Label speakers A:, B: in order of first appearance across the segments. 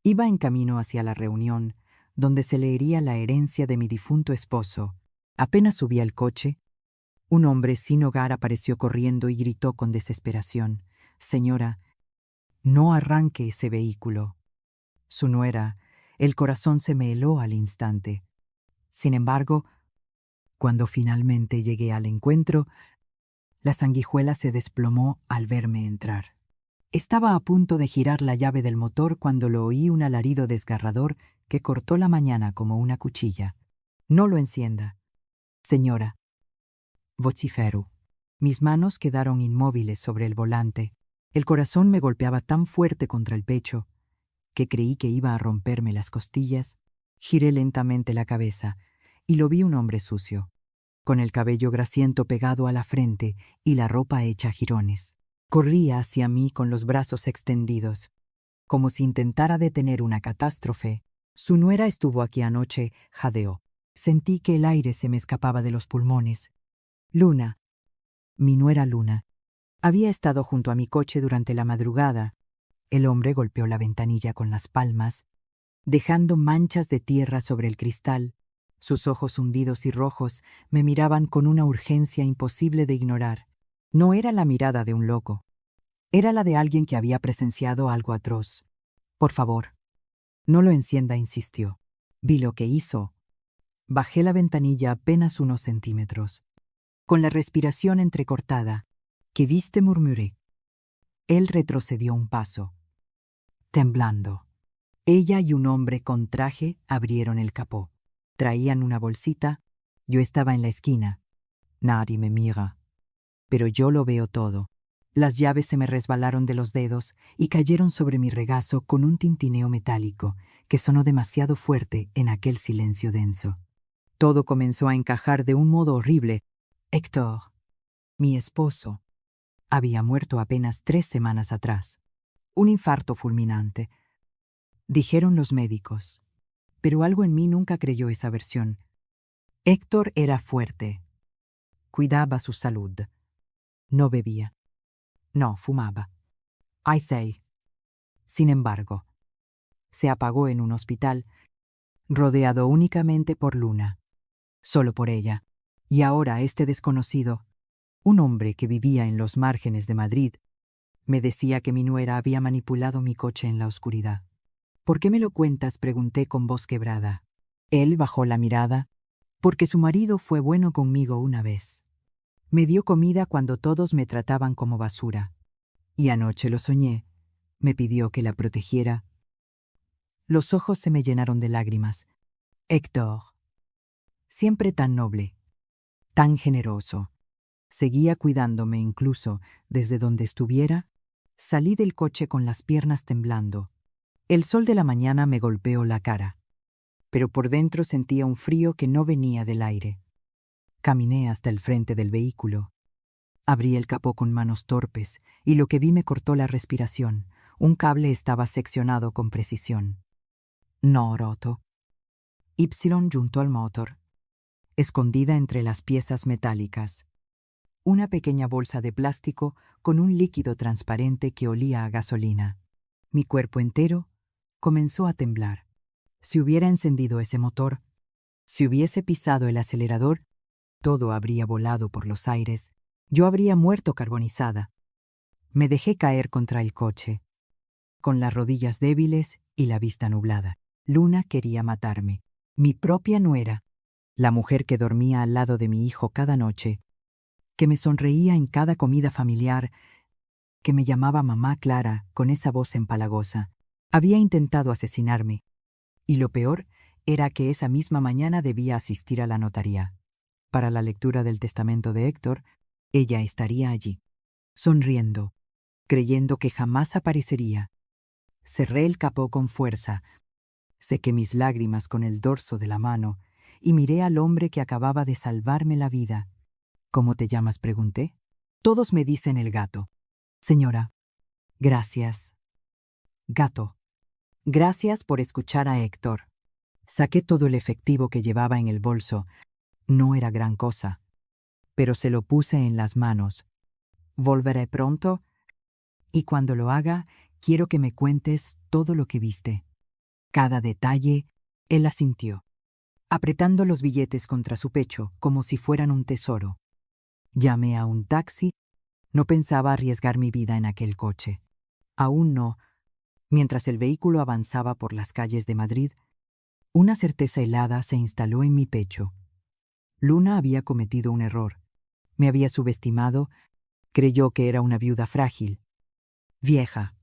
A: Iba en camino hacia la reunión, donde se leería la herencia de mi difunto esposo. Apenas subí al coche, un hombre sin hogar apareció corriendo y gritó con desesperación: «Señora, no arranque ese vehículo». Su nuera, el corazón se me heló al instante. Sin embargo, cuando finalmente llegué al encuentro, la sanguijuela se desplomó al verme entrar. Estaba a punto de girar la llave del motor cuando lo oí un alarido desgarrador que cortó la mañana como una cuchilla. «No lo encienda, señora», vociferó. Mis manos quedaron inmóviles sobre el volante. El corazón me golpeaba tan fuerte contra el pecho que creí que iba a romperme las costillas. Giré lentamente la cabeza y lo vi un hombre sucio, con el cabello grasiento pegado a la frente y la ropa hecha jirones. Corría hacia mí con los brazos extendidos, como si intentara detener una catástrofe. «Su nuera estuvo aquí anoche», jadeó. Sentí que el aire se me escapaba de los pulmones. Luna, mi nuera Luna, había estado junto a mi coche durante la madrugada. El hombre golpeó la ventanilla con las palmas, dejando manchas de tierra sobre el cristal. Sus ojos hundidos y rojos me miraban con una urgencia imposible de ignorar. No era la mirada de un loco. Era la de alguien que había presenciado algo atroz. «Por favor, no lo encienda», insistió. Vi lo que hizo. Bajé la ventanilla apenas unos centímetros. Con la respiración entrecortada, «¿Qué viste?», murmuré. Él retrocedió un paso, temblando. Ella y un hombre con traje abrieron el capó. Traían una bolsita. Yo estaba en la esquina. Nadie me mira. Pero yo lo veo todo. Las llaves se me resbalaron de los dedos y cayeron sobre mi regazo con un tintineo metálico que sonó demasiado fuerte en aquel silencio denso. Todo comenzó a encajar de un modo horrible. Héctor, mi esposo, había muerto apenas 3 semanas atrás. Un infarto fulminante, dijeron los médicos. Pero algo en mí nunca creyó esa versión. Héctor era fuerte. Cuidaba su salud. No bebía. No fumaba. I say. Sin embargo, se apagó en un hospital, rodeado únicamente por Luna. Solo por ella. Y ahora este desconocido, un hombre que vivía en los márgenes de Madrid, me decía que mi nuera había manipulado mi coche en la oscuridad. «¿Por qué me lo cuentas?», pregunté con voz quebrada. Él bajó la mirada. «Porque su marido fue bueno conmigo una vez. Me dio comida cuando todos me trataban como basura. Y anoche lo soñé. Me pidió que la protegiera». Los ojos se me llenaron de lágrimas. Héctor, siempre tan noble, tan generoso, seguía cuidándome incluso desde donde estuviera. Salí del coche con las piernas temblando. El sol de la mañana me golpeó la cara, pero por dentro sentía un frío que no venía del aire. Caminé hasta el frente del vehículo. Abrí el capó con manos torpes y lo que vi me cortó la respiración. Un cable estaba seccionado con precisión. No roto. Y junto al motor, escondida entre las piezas metálicas. Una pequeña bolsa de plástico con un líquido transparente que olía a gasolina. Mi cuerpo entero comenzó a temblar. Si hubiera encendido ese motor, si hubiese pisado el acelerador, todo habría volado por los aires. Yo habría muerto carbonizada. Me dejé caer contra el coche, con las rodillas débiles y la vista nublada. Luna quería matarme. Mi propia nuera, la mujer que dormía al lado de mi hijo cada noche, que me sonreía en cada comida familiar, que me llamaba mamá Clara con esa voz empalagosa, había intentado asesinarme. Y lo peor era que esa misma mañana debía asistir a la notaría. Para la lectura del testamento de Héctor, ella estaría allí, sonriendo, creyendo que jamás aparecería. Cerré el capó con fuerza, sequé mis lágrimas con el dorso de la mano y miré al hombre que acababa de salvarme la vida. «¿Cómo te llamas?», pregunté. «Todos me dicen el gato». «Señora, gracias». «Gato, gracias por escuchar a Héctor». Saqué todo el efectivo que llevaba en el bolso. No era gran cosa, pero se lo puse en las manos. «Volveré pronto, y cuando lo haga, quiero que me cuentes todo lo que viste». Cada detalle, él asintió, apretando los billetes contra su pecho como si fueran un tesoro. Llamé a un taxi. No pensaba arriesgar mi vida en aquel coche. Aún no. Mientras el vehículo avanzaba por las calles de Madrid, una certeza helada se instaló en mi pecho. Luna había cometido un error. Me había subestimado, creyó que era una viuda frágil, vieja,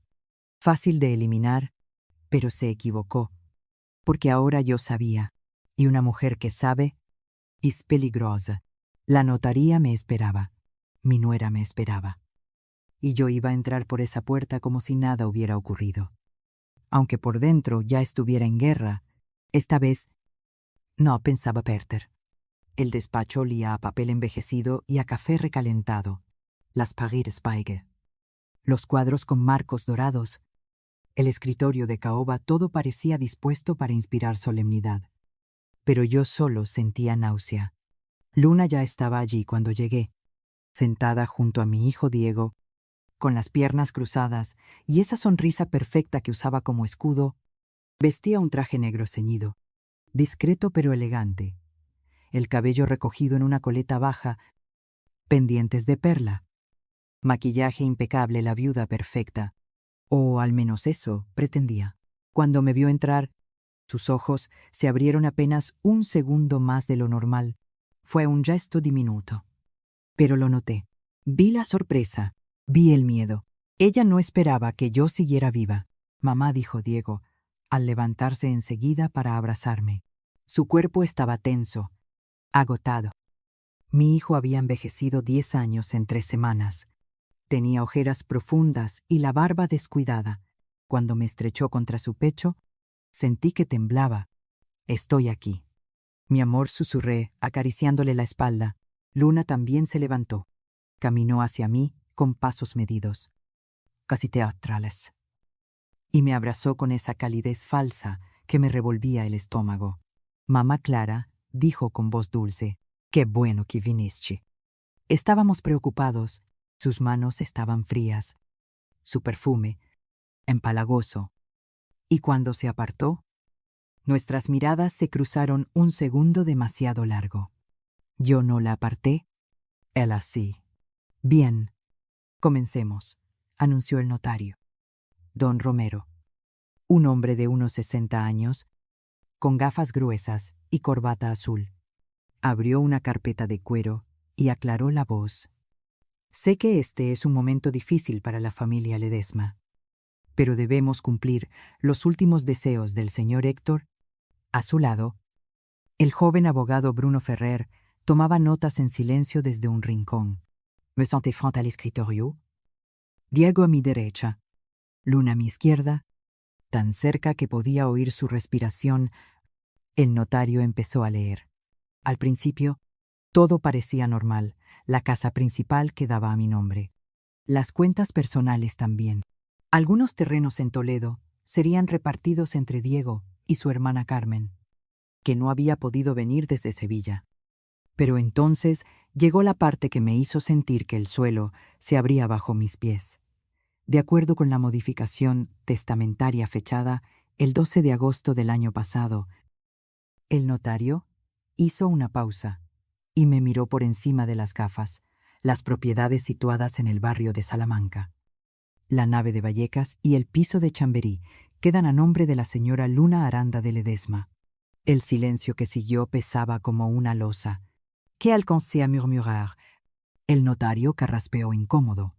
A: fácil de eliminar, pero se equivocó, porque ahora yo sabía, y una mujer que sabe, es peligrosa. La notaría me esperaba, mi nuera me esperaba, y yo iba a entrar por esa puerta como si nada hubiera ocurrido. Aunque por dentro ya estuviera en guerra, esta vez no pensaba perder. El despacho olía a papel envejecido y a café recalentado. Las Paris Spaigue. Los cuadros con marcos dorados. El escritorio de caoba, todo parecía dispuesto para inspirar solemnidad. Pero yo solo sentía náusea. Luna ya estaba allí cuando llegué, sentada junto a mi hijo Diego, con las piernas cruzadas y esa sonrisa perfecta que usaba como escudo. Vestía un traje negro ceñido, discreto pero elegante, el cabello recogido en una coleta baja, pendientes de perla. Maquillaje impecable, la viuda perfecta. O al menos eso pretendía. Cuando me vio entrar, sus ojos se abrieron apenas un segundo más de lo normal. Fue un gesto diminuto. Pero lo noté. Vi la sorpresa, vi el miedo. Ella no esperaba que yo siguiera viva. Mamá, dijo Diego, al levantarse enseguida para abrazarme. Su cuerpo estaba tenso, agotado. Mi hijo había envejecido 10 años en 3 semanas. Tenía ojeras profundas y la barba descuidada. Cuando me estrechó contra su pecho, sentí que temblaba. Estoy aquí. Mi amor, susurré, acariciándole la espalda. Luna también se levantó. Caminó hacia mí con pasos medidos, casi teatrales, y me abrazó con esa calidez falsa que me revolvía el estómago. Mamá Clara dijo con voz dulce, «Qué bueno que viniste». Estábamos preocupados. Sus manos estaban frías, su perfume empalagoso. Y cuando se apartó, nuestras miradas se cruzaron un segundo demasiado largo. Yo no la aparté, él así. Bien, comencemos, anunció el notario. Don Romero, un hombre de unos 60 años, con gafas gruesas y corbata azul, abrió una carpeta de cuero y aclaró la voz. Sé que este es un momento difícil para la familia Ledesma, pero debemos cumplir los últimos deseos del señor Héctor. A su lado, el joven abogado Bruno Ferrer tomaba notas en silencio desde un rincón. Me senté frente al escritorio. Diego a mi derecha, Luna a mi izquierda, tan cerca que podía oír su respiración. El notario empezó a leer. Al principio, todo parecía normal. La casa principal quedaba a mi nombre. Las cuentas personales también. Algunos terrenos en Toledo serían repartidos entre Diego y su hermana Carmen, que no había podido venir desde Sevilla. Pero entonces llegó la parte que me hizo sentir que el suelo se abría bajo mis pies. De acuerdo con la modificación testamentaria fechada el 12 de agosto del año pasado, el notario hizo una pausa y me miró por encima de las gafas. Las propiedades situadas en el barrio de Salamanca, la nave de Vallecas y el piso de Chamberí quedan a nombre de la señora Luna Aranda de Ledesma. El silencio que siguió pesaba como una losa. ¿Qué alcancé a murmurar? El notario carraspeó incómodo.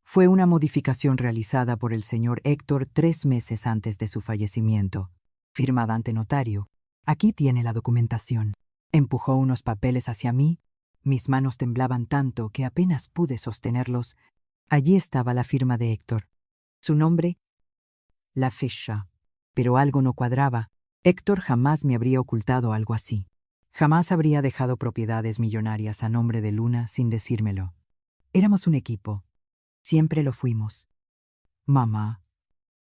A: Fue una modificación realizada por el señor Héctor 3 meses antes de su fallecimiento. Firmada ante notario. Aquí tiene la documentación. Empujó unos papeles hacia mí. Mis manos temblaban tanto que apenas pude sostenerlos. Allí estaba la firma de Héctor. Su nombre, la fecha. Pero algo no cuadraba. Héctor jamás me habría ocultado algo así. Jamás habría dejado propiedades millonarias a nombre de Luna sin decírmelo. Éramos un equipo. Siempre lo fuimos. Mamá.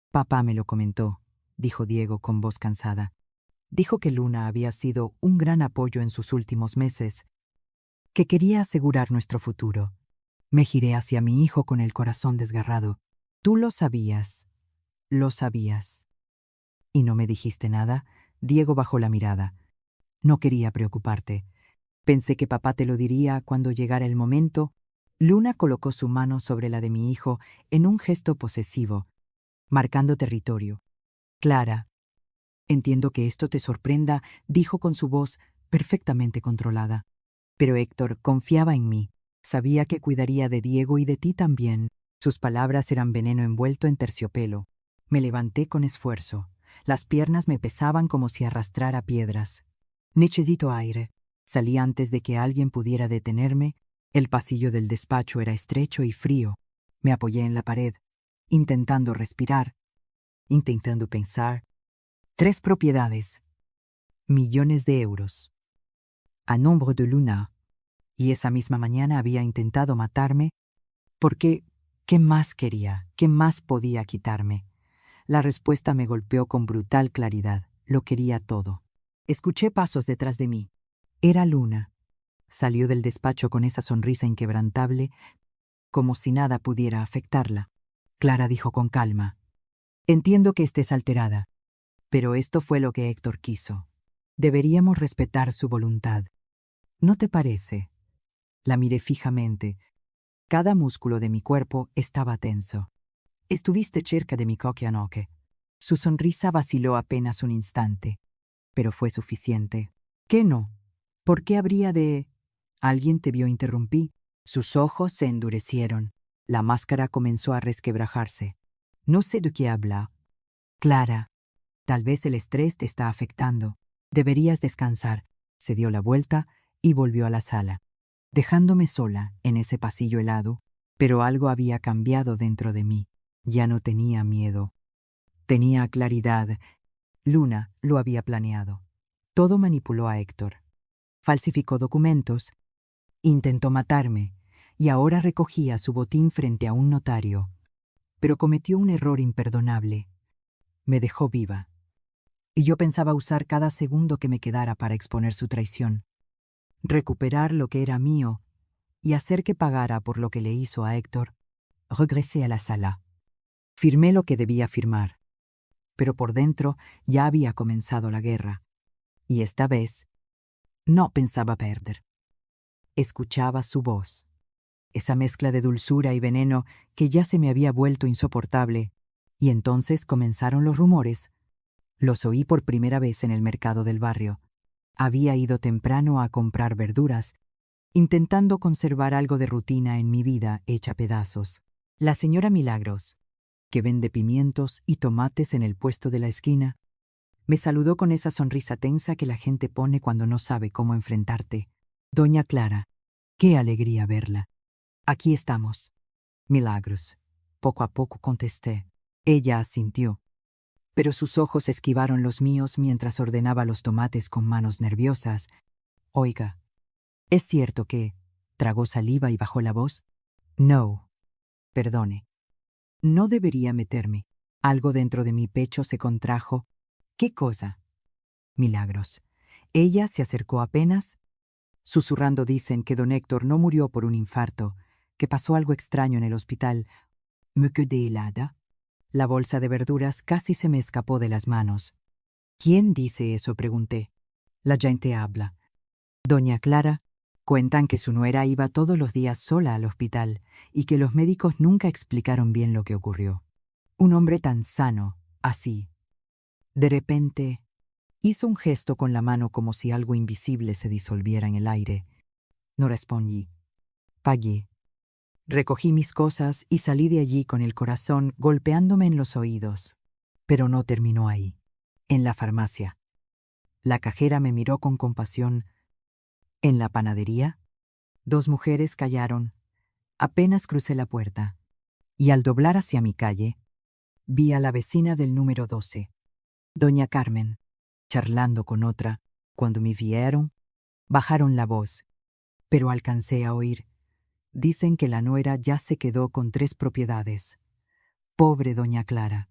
A: Papá me lo comentó, dijo Diego con voz cansada. Dijo que Luna había sido un gran apoyo en sus últimos meses, que quería asegurar nuestro futuro. Me giré hacia mi hijo con el corazón desgarrado. Tú lo sabías. Lo sabías. ¿Y no me dijiste nada? Diego bajó la mirada. No quería preocuparte. Pensé que papá te lo diría cuando llegara el momento. Luna colocó su mano sobre la de mi hijo en un gesto posesivo, marcando territorio. Clara, entiendo que esto te sorprenda, dijo con su voz perfectamente controlada. Pero Héctor confiaba en mí. Sabía que cuidaría de Diego y de ti también. Sus palabras eran veneno envuelto en terciopelo. Me levanté con esfuerzo. Las piernas me pesaban como si arrastrara piedras. Necesito aire. Salí antes de que alguien pudiera detenerme. El pasillo del despacho era estrecho y frío. Me apoyé en la pared, intentando respirar, intentando pensar. 3 propiedades. Millones de euros. A nombre de Luna. Y esa misma mañana había intentado matarme porque ¿qué más quería? ¿Qué más podía quitarme? La respuesta me golpeó con brutal claridad. Lo quería todo. Escuché pasos detrás de mí. Era Luna. Salió del despacho con esa sonrisa inquebrantable, como si nada pudiera afectarla. Clara dijo con calma: Entiendo que estés alterada, pero esto fue lo que Héctor quiso. Deberíamos respetar su voluntad. ¿No te parece? La miré fijamente. Cada músculo de mi cuerpo estaba tenso. Estuviste cerca de mi Kokianoke. Su sonrisa vaciló apenas un instante, pero fue suficiente. ¿Qué no? ¿Por qué habría de...? ¿Alguien te vio? Interrumpí. Sus ojos se endurecieron. La máscara comenzó a resquebrajarse. No sé de qué habla. Clara, tal vez el estrés te está afectando. Deberías descansar. Se dio la vuelta y volvió a la sala, dejándome sola en ese pasillo helado, pero algo había cambiado dentro de mí. Ya no tenía miedo. Tenía claridad. Luna lo había planeado. Todo manipuló a Héctor. Falsificó documentos. Intentó matarme, y ahora recogía su botín frente a un notario. Pero cometió un error imperdonable. Me dejó viva. Y yo pensaba usar cada segundo que me quedara para exponer su traición, recuperar lo que era mío y hacer que pagara por lo que le hizo a Héctor. Regresé a la sala. Firmé lo que debía firmar, pero por dentro ya había comenzado la guerra. Y esta vez no pensaba perder. Escuchaba su voz, esa mezcla de dulzura y veneno que ya se me había vuelto insoportable, y entonces comenzaron los rumores. Los oí por primera vez en el mercado del barrio. Había ido temprano a comprar verduras, intentando conservar algo de rutina en mi vida hecha pedazos. La señora Milagros, que vende pimientos y tomates en el puesto de la esquina, me saludó con esa sonrisa tensa que la gente pone cuando no sabe cómo enfrentarte. Doña Clara, qué alegría verla. Aquí estamos. Milagros. Poco a poco contesté. Ella asintió, pero sus ojos esquivaron los míos mientras ordenaba los tomates con manos nerviosas. Oiga, ¿es cierto que...? Tragó saliva y bajó la voz. No. Perdone. No debería meterme. Algo dentro de mi pecho se contrajo. ¿Qué cosa? Milagros. Ella se acercó apenas. Susurrando dicen que don Héctor no murió por un infarto, que pasó algo extraño en el hospital. Me quedé helada. La bolsa de verduras casi se me escapó de las manos. ¿Quién dice eso?, pregunté. La gente habla. Doña Clara, cuentan que su nuera iba todos los días sola al hospital y que los médicos nunca explicaron bien lo que ocurrió. Un hombre tan sano, así. De repente, hizo un gesto con la mano como si algo invisible se disolviera en el aire. No respondí. Pagué. Recogí mis cosas y salí de allí con el corazón golpeándome en los oídos. Pero no terminó ahí. En la farmacia. La cajera me miró con compasión. En la panadería, 2 mujeres callaron. Apenas crucé la puerta. Y al doblar hacia mi calle, vi a la vecina del número 12, doña Carmen, charlando con otra. Cuando me vieron, bajaron la voz, pero alcancé a oír. Dicen que la nuera ya se quedó con 3 propiedades. Pobre doña Clara.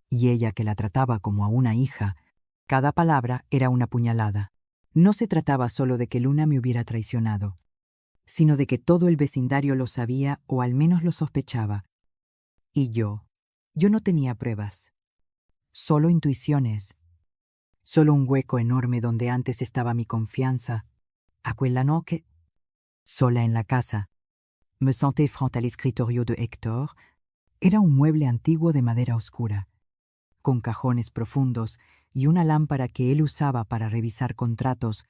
A: Y ella, que la trataba como a una hija. Cada palabra era una puñalada. No se trataba solo de que Luna me hubiera traicionado, sino de que todo el vecindario lo sabía o al menos lo sospechaba. Y yo no tenía pruebas. Solo intuiciones. Solo un hueco enorme donde antes estaba mi confianza. Aquella noche, sola en la casa, me senté frente al escritorio de Héctor. Era un mueble antiguo de madera oscura, con cajones profundos y una lámpara que él usaba para revisar contratos.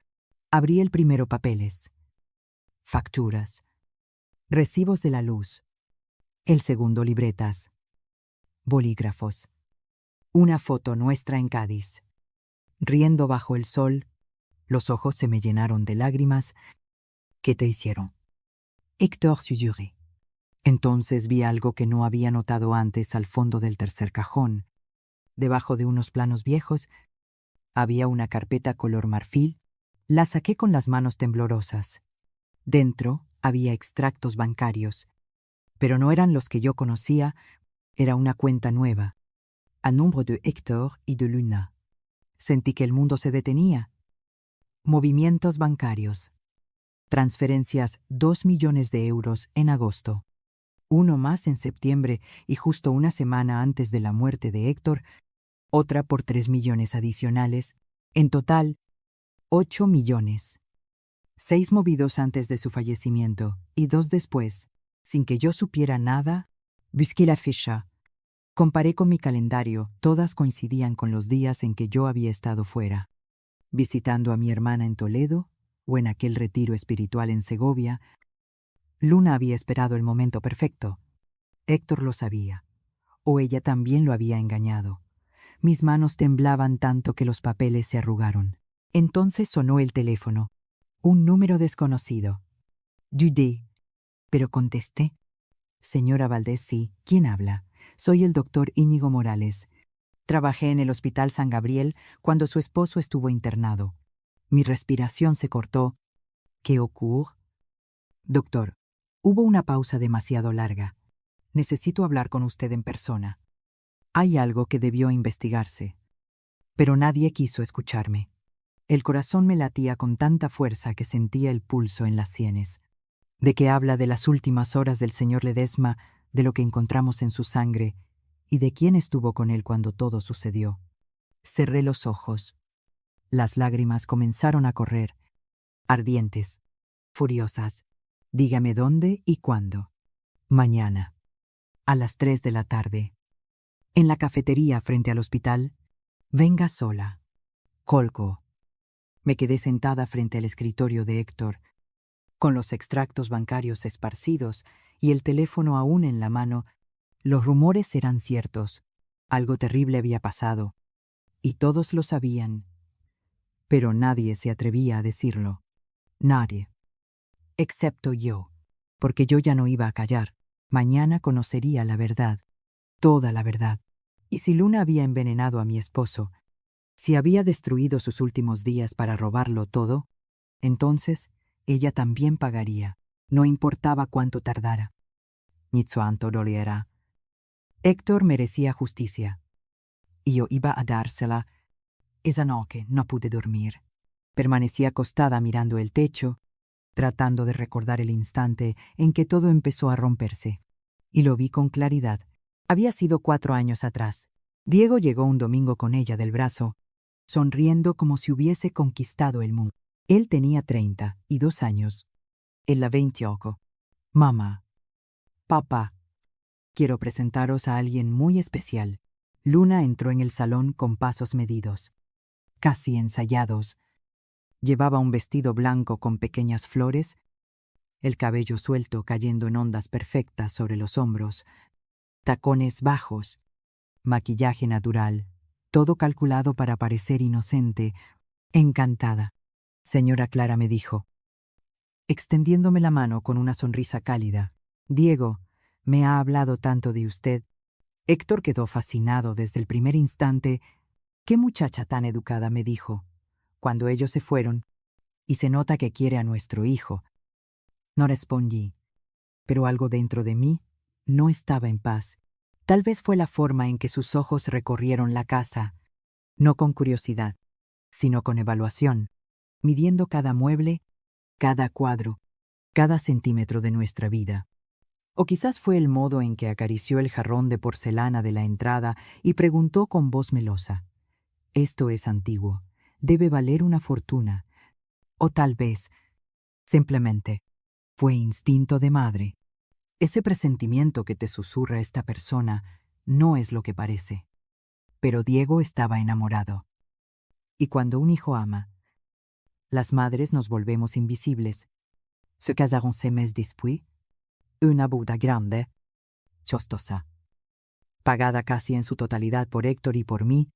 A: Abrí el primero papeles, facturas, recibos de la luz. El segundo libretas, bolígrafos. Una foto nuestra en Cádiz. Riendo bajo el sol, los ojos se me llenaron de lágrimas. ¿Qué te hicieron? Héctor Susurré. Entonces vi algo que no había notado antes al fondo del tercer cajón. Debajo de unos planos viejos había una carpeta color marfil. La saqué con las manos temblorosas. Dentro había extractos bancarios, pero no eran los que yo conocía. Era una cuenta nueva, a nombre de Héctor y de Luna. Sentí que el mundo se detenía. Movimientos bancarios. Transferencias 2 millones de euros en agosto. Uno más en septiembre y justo una semana antes de la muerte de Héctor, otra por 3 millones adicionales. En total, 8 millones. 6 movidos antes de su fallecimiento y 2 después, sin que yo supiera nada. Busqué la fecha. Comparé con mi calendario, todas coincidían con los días en que yo había estado fuera, visitando a mi hermana en Toledo o en aquel retiro espiritual en Segovia. Luna había esperado el momento perfecto. Héctor lo sabía, o ella también lo había engañado. Mis manos temblaban tanto que los papeles se arrugaron. Entonces sonó el teléfono. Un número desconocido. Dudé, pero contesté. Señora Valdés, sí. ¿Quién habla? Soy el doctor Íñigo Morales. Trabajé en el Hospital San Gabriel cuando su esposo estuvo internado. Mi respiración se cortó. ¿Qué ocurre? Doctor, hubo una pausa demasiado larga. Necesito hablar con usted en persona. Hay algo que debió investigarse. Pero nadie quiso escucharme. El corazón me latía con tanta fuerza que sentía el pulso en las sienes. ¿De qué habla de las últimas horas del señor Ledesma, de lo que encontramos en su sangre, y de quién estuvo con él cuando todo sucedió? Cerré los ojos. Las lágrimas comenzaron a correr, ardientes, furiosas. Dígame dónde y cuándo. Mañana, a las 3 de la tarde. En la cafetería frente al hospital. Venga sola. Colgo. Me quedé sentada frente al escritorio de Héctor, con los extractos bancarios esparcidos y el teléfono aún en la mano. Los rumores eran ciertos. Algo terrible había pasado, y todos lo sabían. Pero nadie se atrevía a decirlo. Nadie. Excepto yo, porque yo ya no iba a callar. Mañana conocería la verdad, toda la verdad. Y si Luna había envenenado a mi esposo, si había destruido sus últimos días para robarlo todo, entonces ella también pagaría, no importaba cuánto tardara. Ni cuánto doliera. Héctor merecía justicia, y yo iba a dársela. Esa noche no pude dormir. Permanecí acostada mirando el techo, tratando de recordar el instante en que todo empezó a romperse. Y lo vi con claridad. Había sido 4 años atrás. Diego llegó un domingo con ella del brazo, sonriendo como si hubiese conquistado el mundo. Él tenía 32 años. Ella 28. Mamá. Papá. Quiero presentaros a alguien muy especial. Luna entró en el salón con pasos medidos, casi ensayados. Llevaba un vestido blanco con pequeñas flores, el cabello suelto cayendo en ondas perfectas sobre los hombros, tacones bajos, maquillaje natural, todo calculado para parecer inocente, encantada. Señora Clara, me dijo, extendiéndome la mano con una sonrisa cálida. Diego me ha hablado tanto de usted. Héctor quedó fascinado desde el primer instante. «Qué muchacha tan educada», me dijo, cuando ellos se fueron, «y se nota que quiere a nuestro hijo». No respondí, pero algo dentro de mí no estaba en paz. Tal vez fue la forma en que sus ojos recorrieron la casa, no con curiosidad, sino con evaluación, midiendo cada mueble, cada cuadro, cada centímetro de nuestra vida. O quizás fue el modo en que acarició el jarrón de porcelana de la entrada y preguntó con voz melosa: «Esto es antiguo, debe valer una fortuna». O tal vez, simplemente, fue instinto de madre. Ese presentimiento que te susurra esta persona no es lo que parece. Pero Diego estaba enamorado. Y cuando un hijo ama, las madres nos volvemos invisibles. Se casaron 6 meses después. Una boda grande, chostosa, pagada casi en su totalidad por Héctor y por mí.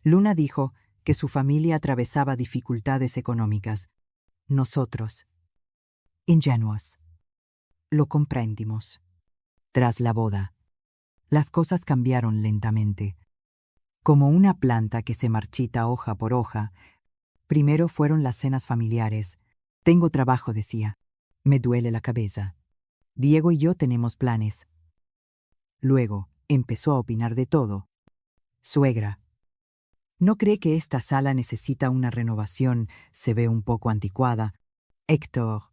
A: Luna dijo que su familia atravesaba dificultades económicas. Nosotros, ingenuos, lo comprendimos. Tras la boda, las cosas cambiaron lentamente. Como una planta que se marchita hoja por hoja, primero fueron las cenas familiares. Tengo trabajo, decía. Me duele la cabeza. Diego y yo tenemos planes. Luego, empezó a opinar de todo. Suegra, ¿no cree que esta sala necesita una renovación? Se ve un poco anticuada. Héctor,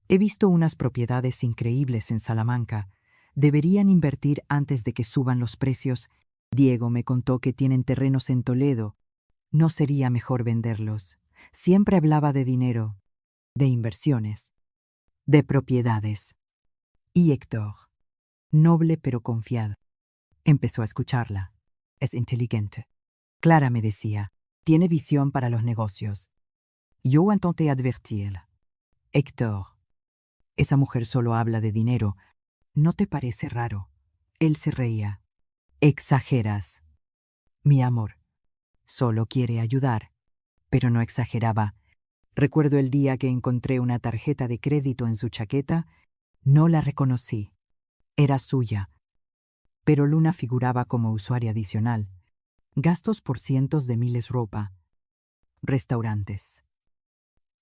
A: he visto unas propiedades increíbles en Salamanca. Deberían invertir antes de que suban los precios. Diego me contó que tienen terrenos en Toledo. ¿No sería mejor venderlos? Siempre hablaba de dinero, de inversiones, de propiedades. Y Héctor, noble pero confiado, empezó a escucharla. Es inteligente. Clara me decía, tiene visión para los negocios. Yo intenté advertirla. Héctor, esa mujer solo habla de dinero. ¿No te parece raro? Él se reía. Exageras. Mi amor, solo quiere ayudar. Pero no exageraba. Recuerdo el día que encontré una tarjeta de crédito en su chaqueta. No la reconocí. Era suya. Pero Luna figuraba como usuaria adicional. Gastos por cientos de miles: ropa, restaurantes,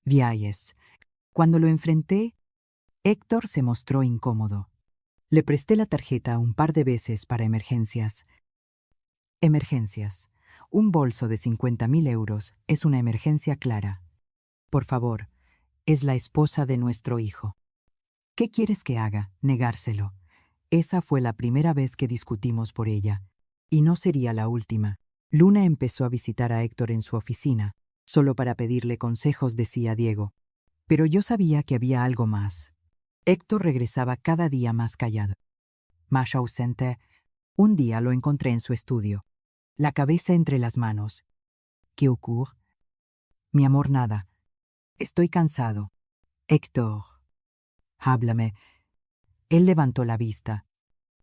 A: viajes. Cuando lo enfrenté, Héctor se mostró incómodo. Le presté la tarjeta un par de veces para emergencias. Emergencias. Un bolso de 50.000 euros es una emergencia clara. Por favor, es la esposa de nuestro hijo. ¿Qué quieres que haga? Negárselo. Esa fue la primera vez que discutimos por ella. Y no sería la última. Luna empezó a visitar a Héctor en su oficina, solo para pedirle consejos, decía Diego. Pero yo sabía que había algo más. Héctor regresaba cada día más callado, más ausente. Un día lo encontré en su estudio, la cabeza entre las manos. ¿Qué ocurre? Mi amor, nada. Estoy cansado. Héctor, háblame. Él levantó la vista.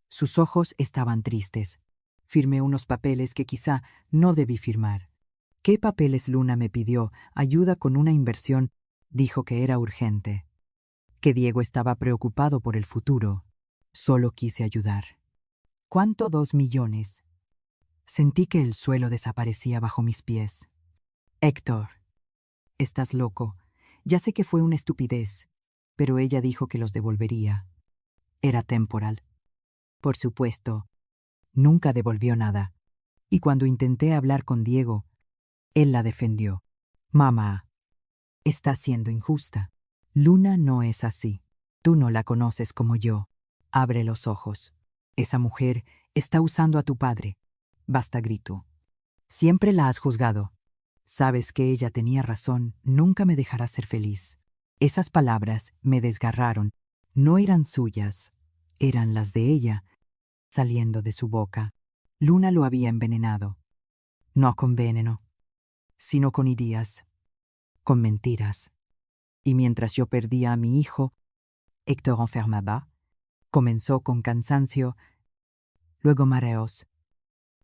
A: Sus ojos estaban tristes. Firmé unos papeles que quizá no debí firmar. ¿Qué papeles? Luna me pidió ayuda con una inversión. Dijo que era urgente, que Diego estaba preocupado por el futuro. Solo quise ayudar. ¿Cuánto? 2 millones. Sentí que el suelo desaparecía bajo mis pies. Héctor, estás loco. Ya sé que fue una estupidez, pero ella dijo que los devolvería. Era temporal. Por supuesto, nunca devolvió nada. Y cuando intenté hablar con Diego, él la defendió. Mamá, está siendo injusta. Luna no es así. Tú no la conoces como yo. Abre los ojos. Esa mujer está usando a tu padre. Basta, gritó. Siempre la has juzgado. Sabes que ella tenía razón, nunca me dejará ser feliz. Esas palabras me desgarraron. No eran suyas, eran las de ella, saliendo de su boca. Luna lo había envenenado. No con veneno, sino con ideas, con mentiras. Y mientras yo perdía a mi hijo, Héctor enfermaba. Comenzó con cansancio, luego mareos.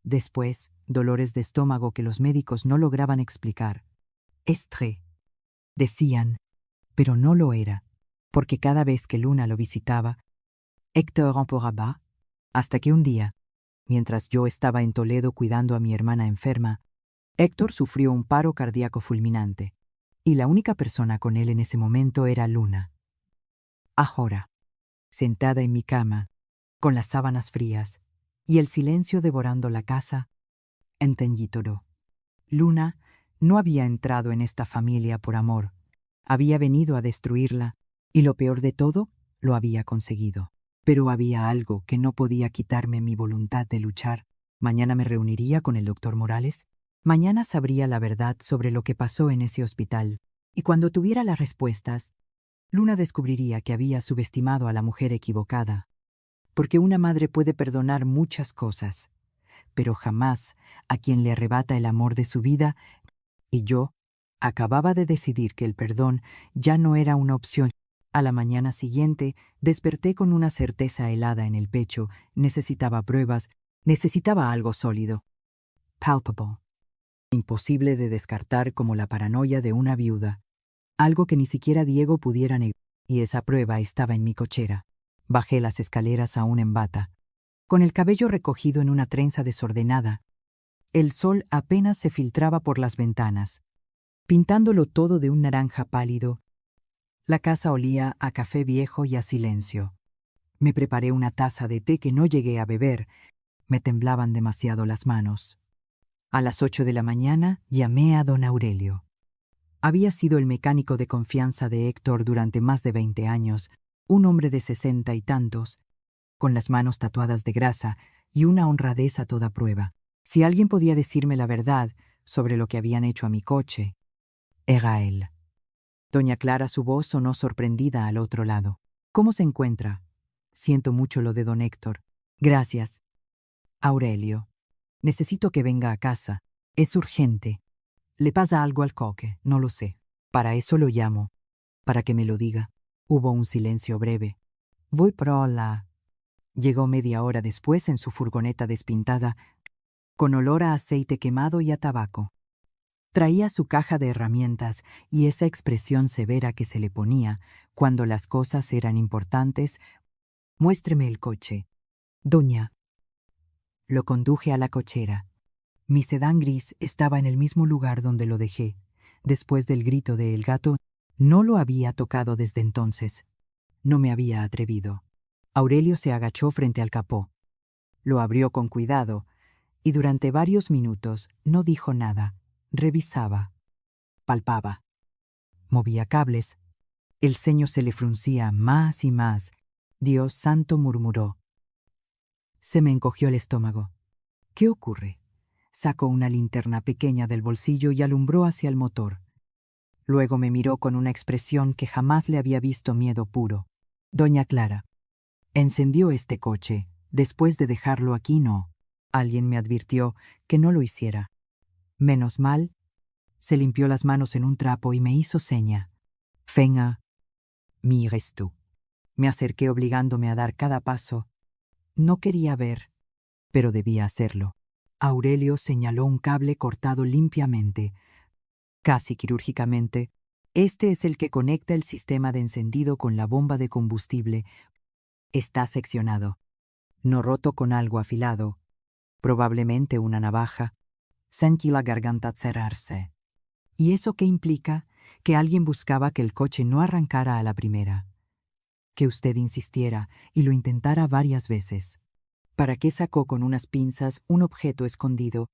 A: Después, dolores de estómago que los médicos no lograban explicar. Estrés, decían, pero no lo era, porque cada vez que Luna lo visitaba, Héctor empeoraba, hasta que un día, mientras yo estaba en Toledo cuidando a mi hermana enferma, Héctor sufrió un paro cardíaco fulminante, y la única persona con él en ese momento era Luna. Ahora, sentada en mi cama, con las sábanas frías y el silencio devorando la casa, entendí todo. Luna no había entrado en esta familia por amor, había venido a destruirla, y lo peor de todo, lo había conseguido. Pero había algo que no podía quitarme mi voluntad de luchar. Mañana me reuniría con el doctor Morales. Mañana sabría la verdad sobre lo que pasó en ese hospital. Y cuando tuviera las respuestas, Luna descubriría que había subestimado a la mujer equivocada. Porque una madre puede perdonar muchas cosas, pero jamás a quien le arrebata el amor de su vida, y yo acababa de decidir que el perdón ya no era una opción. A la mañana siguiente desperté con una certeza helada en el pecho. Necesitaba pruebas, necesitaba algo sólido. Palpable. Imposible de descartar como la paranoia de una viuda. Algo que ni siquiera Diego pudiera negar. Y esa prueba estaba en mi cochera. Bajé las escaleras aún en bata, con el cabello recogido en una trenza desordenada. El sol apenas se filtraba por las ventanas, pintándolo todo de un naranja pálido. La casa olía a café viejo y a silencio. Me preparé una taza de té que no llegué a beber. Me temblaban demasiado las manos. A las 8 de la mañana llamé a don Aurelio. Había sido el mecánico de confianza de Héctor durante más de 20 años, un hombre de 60 y tantos, con las manos tatuadas de grasa y una honradez a toda prueba. Si alguien podía decirme la verdad sobre lo que habían hecho a mi coche, era él. Doña Clara, su voz sonó sorprendida al otro lado. ¿Cómo se encuentra? Siento mucho lo de don Héctor. Gracias. Aurelio, necesito que venga a casa. Es urgente. ¿Le pasa algo al coque? No lo sé. Para eso lo llamo. Para que me lo diga. Hubo un silencio breve. Voy pro la... Llegó media hora después en su furgoneta despintada, con olor a aceite quemado y a tabaco. Traía su caja de herramientas y esa expresión severa que se le ponía cuando las cosas eran importantes. Muéstreme el coche. Doña. Lo conduje a la cochera. Mi sedán gris estaba en el mismo lugar donde lo dejé. Después del grito de El Gato, no lo había tocado desde entonces. No me había atrevido. Aurelio se agachó frente al capó. Lo abrió con cuidado, y durante varios minutos no dijo nada. Revisaba. Palpaba. Movía cables. El ceño se le fruncía más y más. Dios santo, murmuró. Se me encogió el estómago. ¿Qué ocurre? Sacó una linterna pequeña del bolsillo y alumbró hacia el motor. Luego me miró con una expresión que jamás le había visto miedo puro. Doña Clara. Encendió este coche. Después de dejarlo aquí no. Alguien me advirtió que no lo hiciera. Menos mal. Se limpió las manos en un trapo y me hizo seña. Venga. Mires tú. Me acerqué obligándome a dar cada paso. No quería ver, pero debía hacerlo. Aurelio señaló un cable cortado limpiamente, casi quirúrgicamente. Este es el que conecta el sistema de encendido con la bomba de combustible. Está seccionado. No roto con algo afilado. Probablemente una navaja. Sentí la garganta cerrarse. ¿Y eso qué implica? Que alguien buscaba que el coche no arrancara a la primera. Que usted insistiera y lo intentara varias veces. ¿Para qué sacó con unas pinzas un objeto escondido?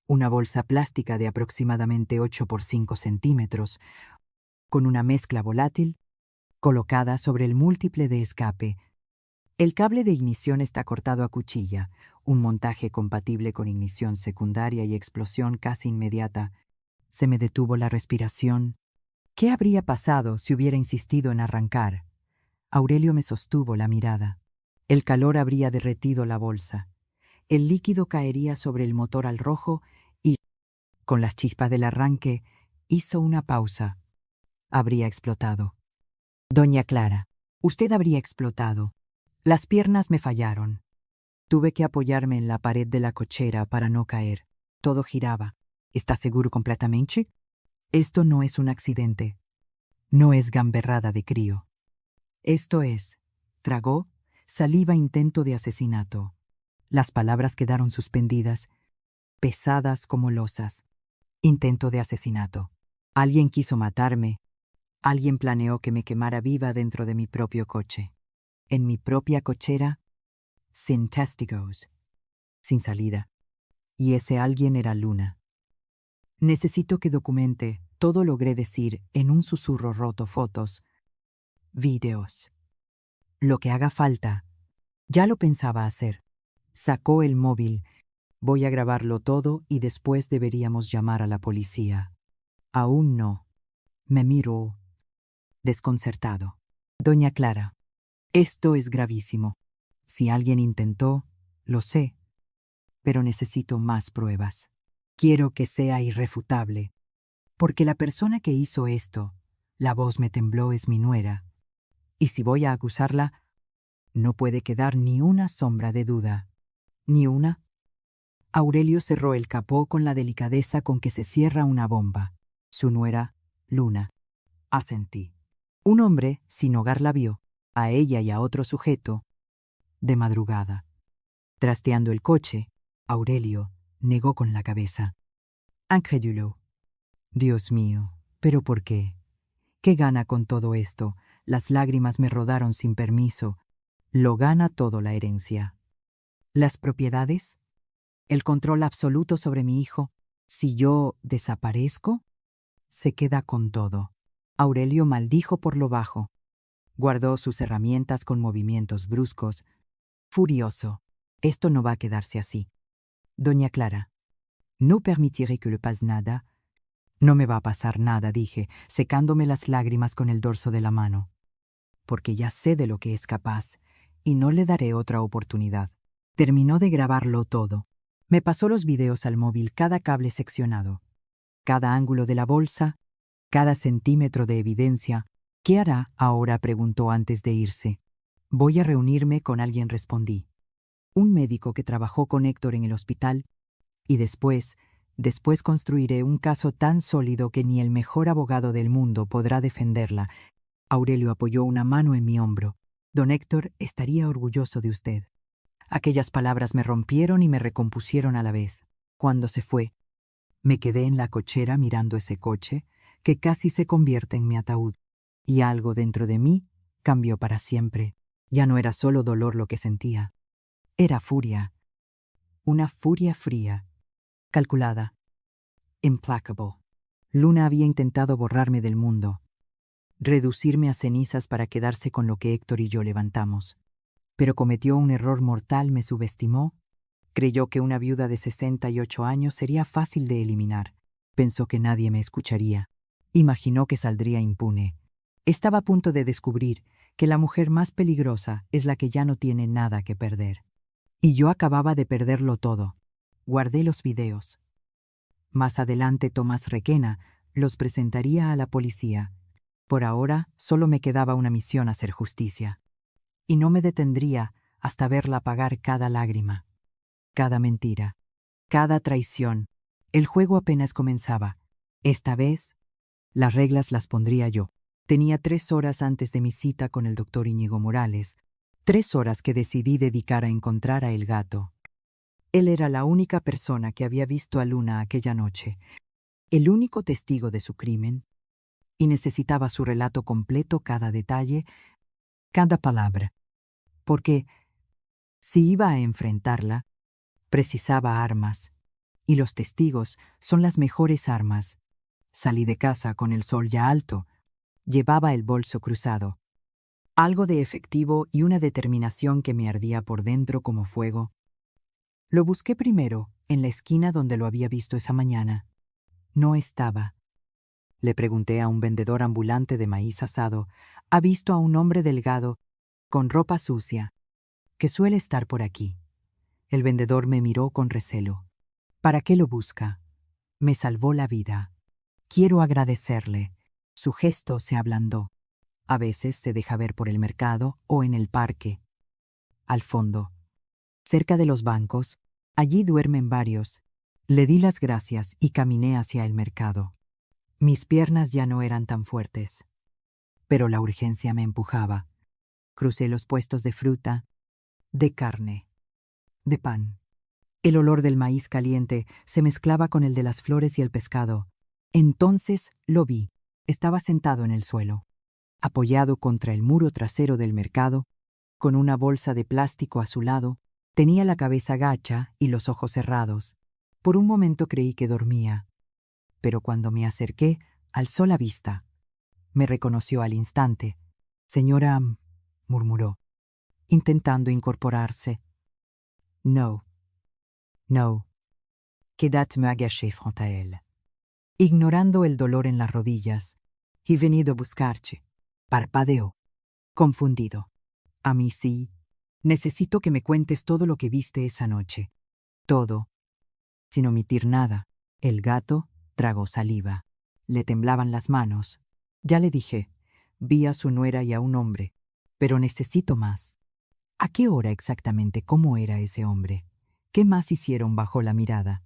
A: Una bolsa plástica de aproximadamente 8 por 5 centímetros, con una mezcla volátil, colocada sobre el múltiple de escape. El cable de ignición está cortado a cuchilla, un montaje compatible con ignición secundaria y explosión casi inmediata. Se me detuvo la respiración. ¿Qué habría pasado si hubiera insistido en arrancar? Aurelio me sostuvo la mirada. El calor habría derretido la bolsa. El líquido caería sobre el motor al rojo y, con las chispas del arranque, hizo una pausa. Habría explotado. Doña Clara, usted habría explotado. Las piernas me fallaron. Tuve que apoyarme en la pared de la cochera para no caer. Todo giraba. ¿Está seguro completamente? Esto no es un accidente. No es gamberrada de crío. Esto es, tragó, saliva intento de asesinato. Las palabras quedaron suspendidas, pesadas como losas. Intento de asesinato. Alguien quiso matarme. Alguien planeó que me quemara viva dentro de mi propio coche. En mi propia cochera, sin testigos, sin salida. Y ese alguien era Luna. Necesito que documente, todo logré decir en un susurro roto, fotos, videos. Lo que haga falta, Ya lo pensaba hacer. Sacó el móvil. Voy a grabarlo todo y después deberíamos llamar a la policía. Aún no. Me miró, desconcertado. Doña Clara, esto es gravísimo. Si alguien intentó, lo sé, pero necesito más pruebas. Quiero que sea irrefutable, porque la persona que hizo esto, la voz me tembló, es mi nuera. Y si voy a acusarla, no puede quedar ni una sombra de duda. ¿Ni una? Aurelio cerró el capó con la delicadeza con que se cierra una bomba. Su nuera, Luna. Asentí. Un hombre sin hogar la vio, a ella y a otro sujeto, de madrugada. Trasteando el coche, Aurelio negó con la cabeza. Incrédulo. Dios mío, ¿pero por qué? ¿Qué gana con todo esto? Las lágrimas me rodaron sin permiso. Lo gana todo la herencia. ¿Las propiedades? ¿El control absoluto sobre mi hijo? Si yo desaparezco, se queda con todo. Aurelio maldijo por lo bajo. Guardó sus herramientas con movimientos bruscos. Furioso. Esto no va a quedarse así. Doña Clara, no permitiré que le pase nada. No me va a pasar nada, dije, secándome las lágrimas con el dorso de la mano. Porque ya sé de lo que es capaz, y no le daré otra oportunidad. Terminó de grabarlo todo. Me pasó los videos al móvil, cada cable seccionado, cada ángulo de la bolsa, cada centímetro de evidencia. ¿Qué hará ahora?, preguntó antes de irse. Voy a reunirme con alguien, respondí. Un médico que trabajó con Héctor en el hospital, y después construiré un caso tan sólido que ni el mejor abogado del mundo podrá defenderla. Aurelio apoyó una mano en mi hombro. Don Héctor estaría orgulloso de usted. Aquellas palabras me rompieron y me recompusieron a la vez. Cuando se fue, me quedé en la cochera mirando ese coche, que casi se convierte en mi ataúd. Y algo dentro de mí cambió para siempre. Ya no era solo dolor lo que sentía. Era furia. Una furia fría, calculada, implacable. Luna había intentado borrarme del mundo, reducirme a cenizas para quedarse con lo que Héctor y yo levantamos. Pero cometió un error mortal, me subestimó. Creyó que una viuda de 68 años sería fácil de eliminar. Pensó que nadie me escucharía. Imaginó que saldría impune. Estaba a punto de descubrir que la mujer más peligrosa es la que ya no tiene nada que perder. Y yo acababa de perderlo todo. Guardé los videos. Más adelante Tomás Requena los presentaría a la policía. Por ahora solo me quedaba una misión: hacer justicia. Y no me detendría hasta verla pagar cada lágrima, cada mentira, cada traición. El juego apenas comenzaba. Esta vez, las reglas las pondría yo. Tenía 3 horas antes de mi cita con el doctor Íñigo Morales, 3 horas que decidí dedicar a encontrar a el gato. Él era la única persona que había visto a Luna aquella noche, el único testigo de su crimen, y necesitaba su relato completo, cada detalle, cada palabra. Porque, si iba a enfrentarla, precisaba armas, y los testigos son las mejores armas. Salí de casa con el sol ya alto. Llevaba el bolso cruzado. Algo de efectivo y una determinación que me ardía por dentro como fuego. Lo busqué primero en la esquina donde lo había visto esa mañana. No estaba. Le pregunté a un vendedor ambulante de maíz asado. Ha visto a un hombre delgado, con ropa sucia, que suele estar por aquí. El vendedor me miró con recelo. ¿Para qué lo busca? Me salvó la vida. Quiero agradecerle. Su gesto se ablandó. A veces se deja ver por el mercado o en el parque. Al fondo, cerca de los bancos, allí duermen varios. Le di las gracias y caminé hacia el mercado. Mis piernas ya no eran tan fuertes, pero la urgencia me empujaba. Crucé los puestos de fruta, de carne, de pan. El olor del maíz caliente se mezclaba con el de las flores y el pescado. Entonces lo vi. Estaba sentado en el suelo, apoyado contra el muro trasero del mercado, con una bolsa de plástico a su lado. Tenía la cabeza gacha y los ojos cerrados. Por un momento creí que dormía, pero cuando me acerqué, alzó la vista. Me reconoció al instante. «Señora», murmuró, intentando incorporarse. No. No. Kedat me agaché frente a él, ignorando el dolor en las rodillas. He venido a buscarte. Parpadeó, confundido. A mí sí. Necesito que me cuentes todo lo que viste esa noche. Todo. Sin omitir nada. El gato tragó saliva. Le temblaban las manos. Ya le dije, vi a su nuera y a un hombre, pero necesito más. ¿A qué hora exactamente? ¿Cómo era ese hombre? ¿Qué más hicieron bajo la mirada?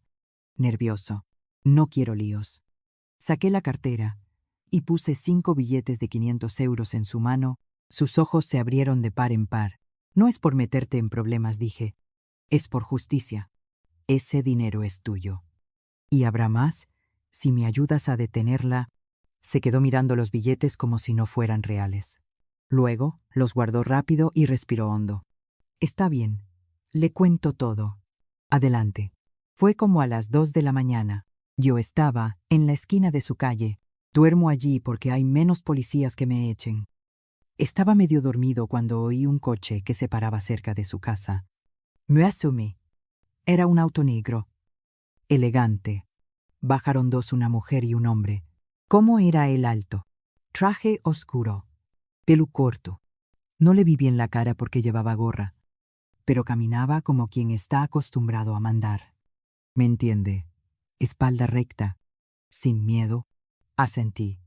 A: Nervioso. No quiero líos. Saqué la cartera y puse 5 billetes de 500 euros en su mano. Sus ojos se abrieron de par en par. No es por meterte en problemas, dije. Es por justicia. Ese dinero es tuyo. ¿Y habrá más? Si me ayudas a detenerla. Se quedó mirando los billetes como si no fueran reales. Luego los guardó rápido y respiró hondo. Está bien. Le cuento todo. Adelante. Fue como a las 2 de la mañana. Yo estaba en la esquina de su calle. Duermo allí porque hay menos policías que me echen. Estaba medio dormido cuando oí un coche que se paraba cerca de su casa. Me asomé. Era un auto negro. Elegante. Bajaron dos, una mujer y un hombre. ¿Cómo era él alto? Traje oscuro. Pelo corto. No le vi bien la cara porque llevaba gorra, pero caminaba como quien está acostumbrado a mandar. ¿Me entiende? Espalda recta, sin miedo. Asentí,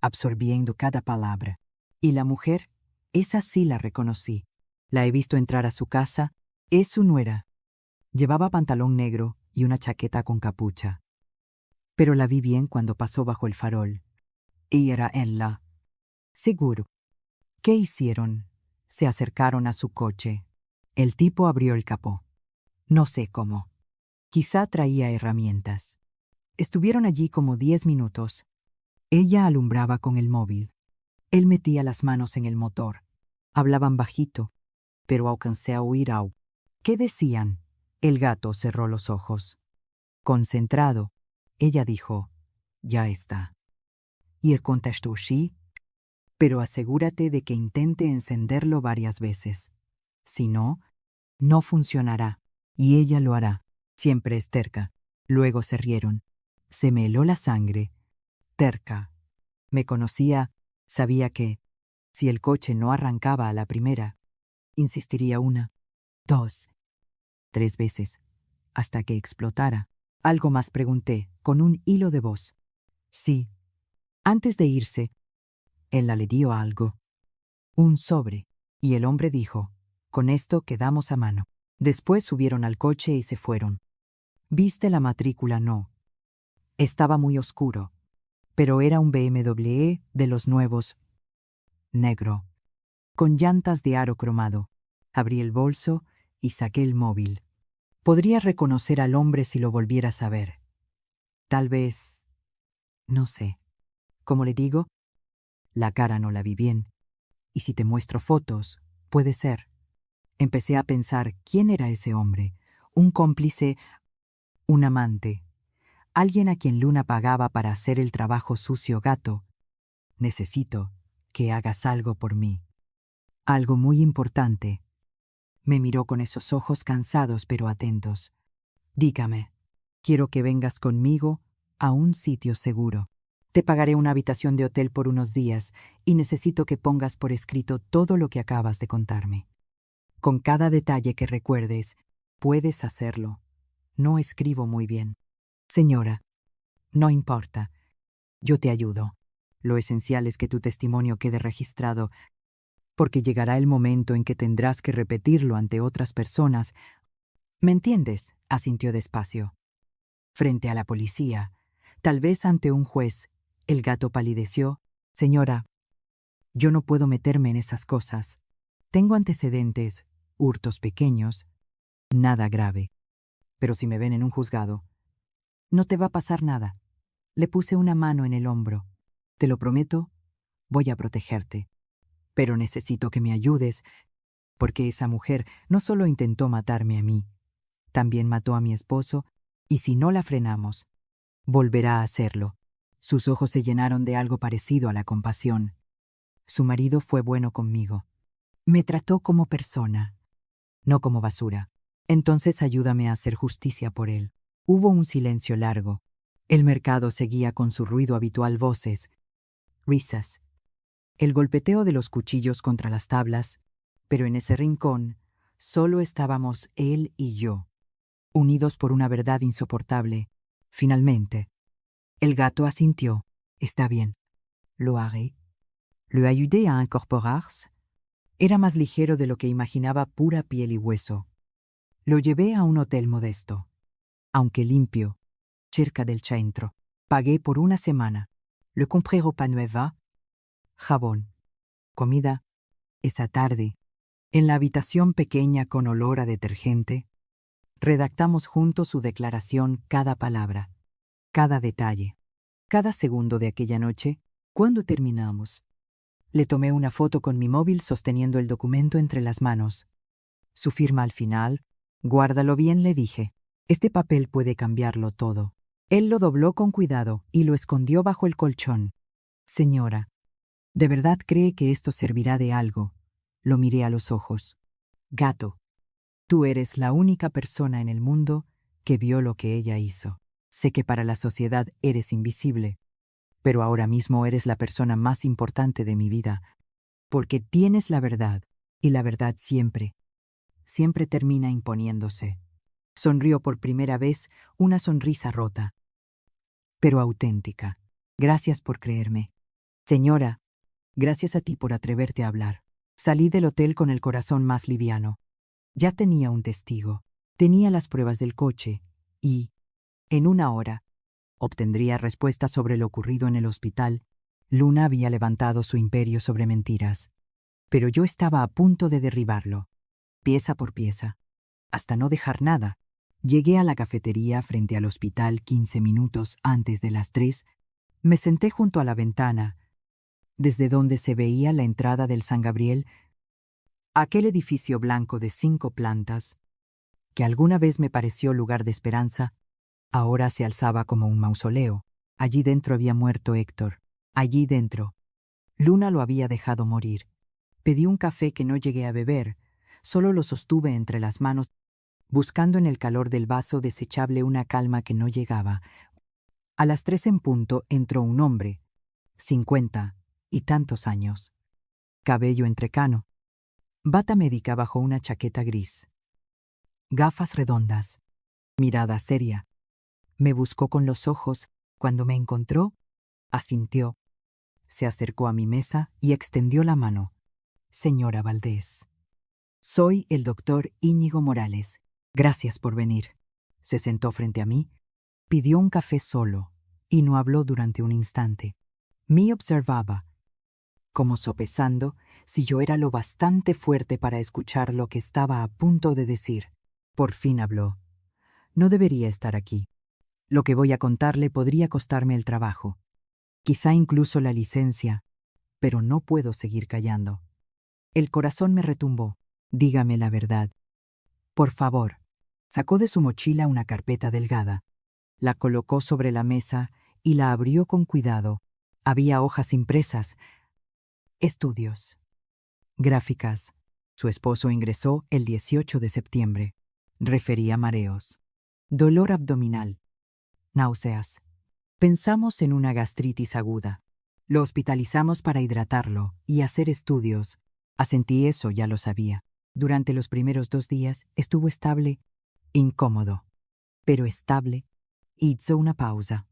A: absorbiendo cada palabra. ¿Y la mujer? Esa sí la reconocí. La he visto entrar a su casa. Es su nuera. Llevaba pantalón negro y una chaqueta con capucha. Pero la vi bien cuando pasó bajo el farol. Y era ella. Seguro. ¿Qué hicieron? Se acercaron a su coche. El tipo abrió el capó. No sé cómo. Quizá traía herramientas. Estuvieron allí como 10 minutos. Ella alumbraba con el móvil. Él metía las manos en el motor. Hablaban bajito, pero alcancé a oír au. ¿Qué decían? El gato cerró los ojos. Concentrado, ella dijo, ya está. Y él contestó sí, pero asegúrate de que intente encenderlo varias veces. Si no, no funcionará, y ella lo hará. Siempre es terca. Luego se rieron. Se me heló la sangre. Terca. Me conocía, sabía que, si el coche no arrancaba a la primera, insistiría 1, 2, 3 veces, hasta que explotara. Algo más pregunté, con un hilo de voz. Sí. Antes de irse, él le dio algo. Un sobre. Y el hombre dijo, con esto quedamos a mano. Después subieron al coche y se fueron. ¿Viste la matrícula? No. Estaba muy oscuro, pero era un BMW de los nuevos, negro, con llantas de aro cromado. Abrí el bolso y saqué el móvil. Podría reconocer al hombre si lo volvieras a ver. Tal vez, no sé. Como le digo, la cara no la vi bien. Y si te muestro fotos, puede ser. Empecé a pensar quién era ese hombre. Un cómplice, un amante, alguien a quien Luna pagaba para hacer el trabajo sucio. Gato, necesito que hagas algo por mí. Algo muy importante. Me miró con esos ojos cansados pero atentos. Dígame, quiero que vengas conmigo a un sitio seguro. Te pagaré una habitación de hotel por unos días y necesito que pongas por escrito todo lo que acabas de contarme. Con cada detalle que recuerdes, puedes hacerlo. No escribo muy bien. Señora, no importa. Yo te ayudo. Lo esencial es que tu testimonio quede registrado, porque llegará el momento en que tendrás que repetirlo ante otras personas. ¿Me entiendes? Asintió despacio. Frente a la policía, tal vez ante un juez. El gato palideció. Señora, yo no puedo meterme en esas cosas. Tengo antecedentes, hurtos pequeños, nada grave. Pero si me ven en un juzgado, no te va a pasar nada. Le puse una mano en el hombro. Te lo prometo, voy a protegerte. Pero necesito que me ayudes, porque esa mujer no solo intentó matarme a mí, también mató a mi esposo, y si no la frenamos, volverá a hacerlo. Sus ojos se llenaron de algo parecido a la compasión. Su marido fue bueno conmigo. Me trató como persona, no como basura. Entonces ayúdame a hacer justicia por él. Hubo un silencio largo. El mercado seguía con su ruido habitual, voces, risas, el golpeteo de los cuchillos contra las tablas, pero en ese rincón solo estábamos él y yo, unidos por una verdad insoportable. Finalmente, el gato asintió. Está bien. Lo haré. Le ayudé a incorporarse. Era más ligero de lo que imaginaba, pura piel y hueso. Lo llevé a un hotel modesto, aunque limpio, cerca del centro. Pagué por una semana. Le compré ropa nueva, jabón, comida. Esa tarde, en la habitación pequeña con olor a detergente, redactamos juntos su declaración, cada palabra, cada detalle, cada segundo de aquella noche. Cuando terminamos, le tomé una foto con mi móvil sosteniendo el documento entre las manos. Su firma al final. Guárdalo bien, le dije. Este papel puede cambiarlo todo. Él lo dobló con cuidado y lo escondió bajo el colchón. Señora, ¿de verdad cree que esto servirá de algo? Lo miré a los ojos. Gato, tú eres la única persona en el mundo que vio lo que ella hizo. Sé que para la sociedad eres invisible, pero ahora mismo eres la persona más importante de mi vida, porque tienes la verdad, y la verdad siempre termina imponiéndose. Sonrió por primera vez, una sonrisa rota, pero auténtica. Gracias por creerme. Señora, gracias a ti por atreverte a hablar. Salí del hotel con el corazón más liviano. Ya tenía un testigo, tenía las pruebas del coche, y, en una hora, obtendría respuestas sobre lo ocurrido en el hospital. Luna había levantado su imperio sobre mentiras, pero yo estaba a punto de derribarlo, pieza por pieza, hasta no dejar nada. Llegué a la cafetería frente al hospital 15 minutos antes de las 3. Me senté junto a la ventana, desde donde se veía la entrada del San Gabriel, aquel edificio blanco de 5 plantas, que alguna vez me pareció lugar de esperanza, ahora se alzaba como un mausoleo. Allí dentro había muerto Héctor. Allí dentro. Luna lo había dejado morir. Pedí un café que no llegué a beber, solo lo sostuve entre las manos, buscando en el calor del vaso desechable una calma que no llegaba. A las 3 en punto entró un hombre, 50 y tantos años. Cabello entrecano. Bata médica bajo una chaqueta gris. Gafas redondas. Mirada seria. Me buscó con los ojos. Cuando me encontró, asintió. Se acercó a mi mesa y extendió la mano. Señora Valdés. Soy el doctor Íñigo Morales. Gracias por venir. Se sentó frente a mí, pidió un café solo, y no habló durante un instante. Me observaba, como sopesando si yo era lo bastante fuerte para escuchar lo que estaba a punto de decir. Por fin habló. No debería estar aquí. Lo que voy a contarle podría costarme el trabajo, quizá incluso la licencia, pero no puedo seguir callando. El corazón me retumbó. Dígame la verdad. Por favor. Sacó de su mochila una carpeta delgada. La colocó sobre la mesa y la abrió con cuidado. Había hojas impresas. Estudios. Gráficas. Su esposo ingresó el 18 de septiembre. Refería mareos. Dolor abdominal. Náuseas. Pensamos en una gastritis aguda. Lo hospitalizamos para hidratarlo y hacer estudios. Asentí, eso ya lo sabía. Durante los primeros 2 días estuvo estable, incómodo, pero estable. Hizo una pausa.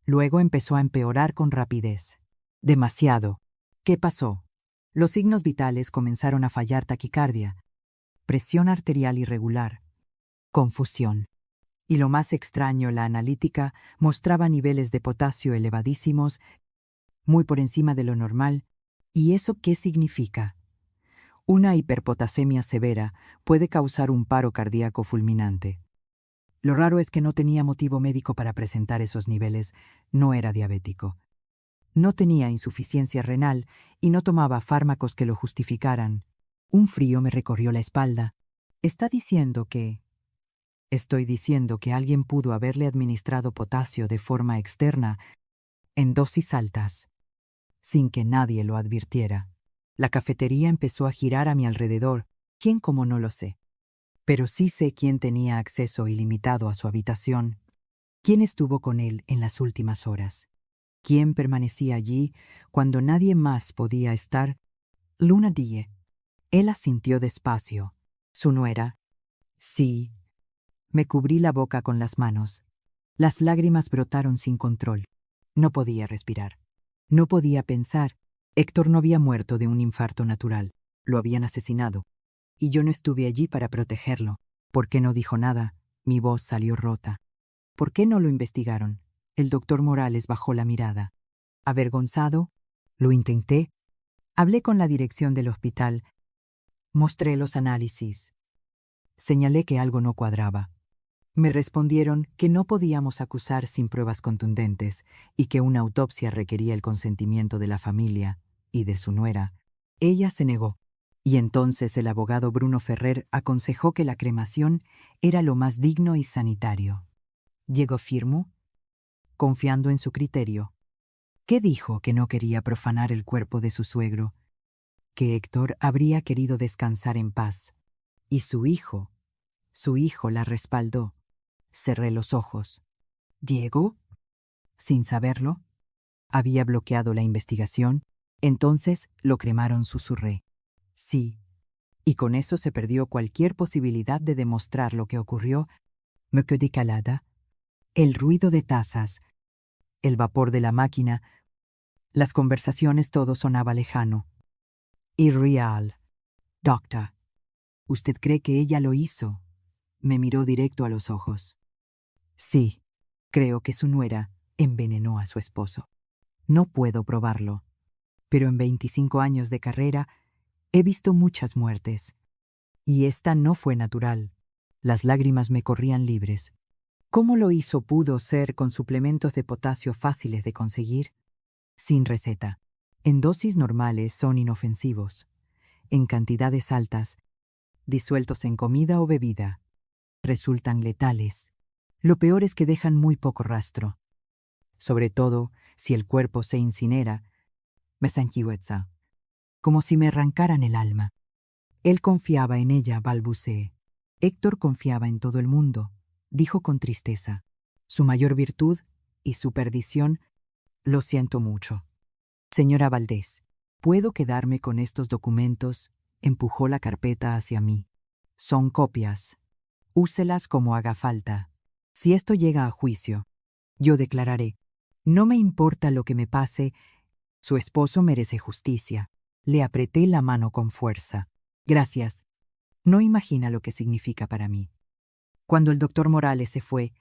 A: Luego empezó a empeorar con rapidez. Demasiado. ¿Qué pasó? Los signos vitales comenzaron a fallar: taquicardia, presión arterial irregular, confusión. Y lo más extraño, la analítica mostraba niveles de potasio elevadísimos, muy por encima de lo normal. ¿Y eso qué significa? Una hiperpotasemia severa puede causar un paro cardíaco fulminante. Lo raro es que no tenía motivo médico para presentar esos niveles. No era diabético. No tenía insuficiencia renal y no tomaba fármacos que lo justificaran. Un frío me recorrió la espalda. ¿Está diciendo que...? Estoy diciendo que alguien pudo haberle administrado potasio de forma externa, en dosis altas, sin que nadie lo advirtiera. La cafetería empezó a girar a mi alrededor. ¿Quién como no lo sé? Pero sí sé quién tenía acceso ilimitado a su habitación. ¿Quién estuvo con él en las últimas horas? ¿Quién permanecía allí cuando nadie más podía estar? Luna Die. Él asintió despacio. Su nuera. Sí. Me cubrí la boca con las manos. Las lágrimas brotaron sin control. No podía respirar. No podía pensar. Héctor no había muerto de un infarto natural. Lo habían asesinado. Y yo no estuve allí para protegerlo. ¿Por qué no dijo nada? Mi voz salió rota. ¿Por qué no lo investigaron? El doctor Morales bajó la mirada. Avergonzado, lo intenté. Hablé con la dirección del hospital. Mostré los análisis. Señalé que algo no cuadraba. Me respondieron que no podíamos acusar sin pruebas contundentes y que una autopsia requería el consentimiento de la familia y de su nuera. Ella se negó. Y entonces el abogado Bruno Ferrer aconsejó que la cremación era lo más digno y sanitario. Llegó firmo, confiando en su criterio. ¿Qué dijo? Que no quería profanar el cuerpo de su suegro, que Héctor habría querido descansar en paz. Y su hijo la respaldó. Cerré los ojos. ¿Diego? Sin saberlo, había bloqueado la investigación. Entonces lo cremaron, susurré. Sí. Y con eso se perdió cualquier posibilidad de demostrar lo que ocurrió. Me quedé calada. El ruido de tazas, el vapor de la máquina, las conversaciones, todo sonaba lejano. Irreal. Doctor, ¿usted cree que ella lo hizo? Me miró directo a los ojos. Sí, creo que su nuera envenenó a su esposo. No puedo probarlo, pero en 25 años de carrera he visto muchas muertes. Y esta no fue natural. Las lágrimas me corrían libres. ¿Cómo lo hizo? Pudo ser con suplementos de potasio fáciles de conseguir, sin receta. En dosis normales son inofensivos. En cantidades altas, disueltos en comida o bebida, resultan letales. Lo peor es que dejan muy poco rastro. Sobre todo si el cuerpo se incinera, me sanguijueza, como si me arrancaran el alma. Él confiaba en ella, balbuceé. Héctor confiaba en todo el mundo, dijo con tristeza. Su mayor virtud y su perdición, lo siento mucho. Señora Valdés, ¿puedo quedarme con estos documentos? Empujó la carpeta hacia mí. Son copias. Úselas como haga falta. Si esto llega a juicio, yo declararé, no me importa lo que me pase, su esposo merece justicia. Le apreté la mano con fuerza. Gracias. No imagina lo que significa para mí. Cuando el doctor Morales se fue,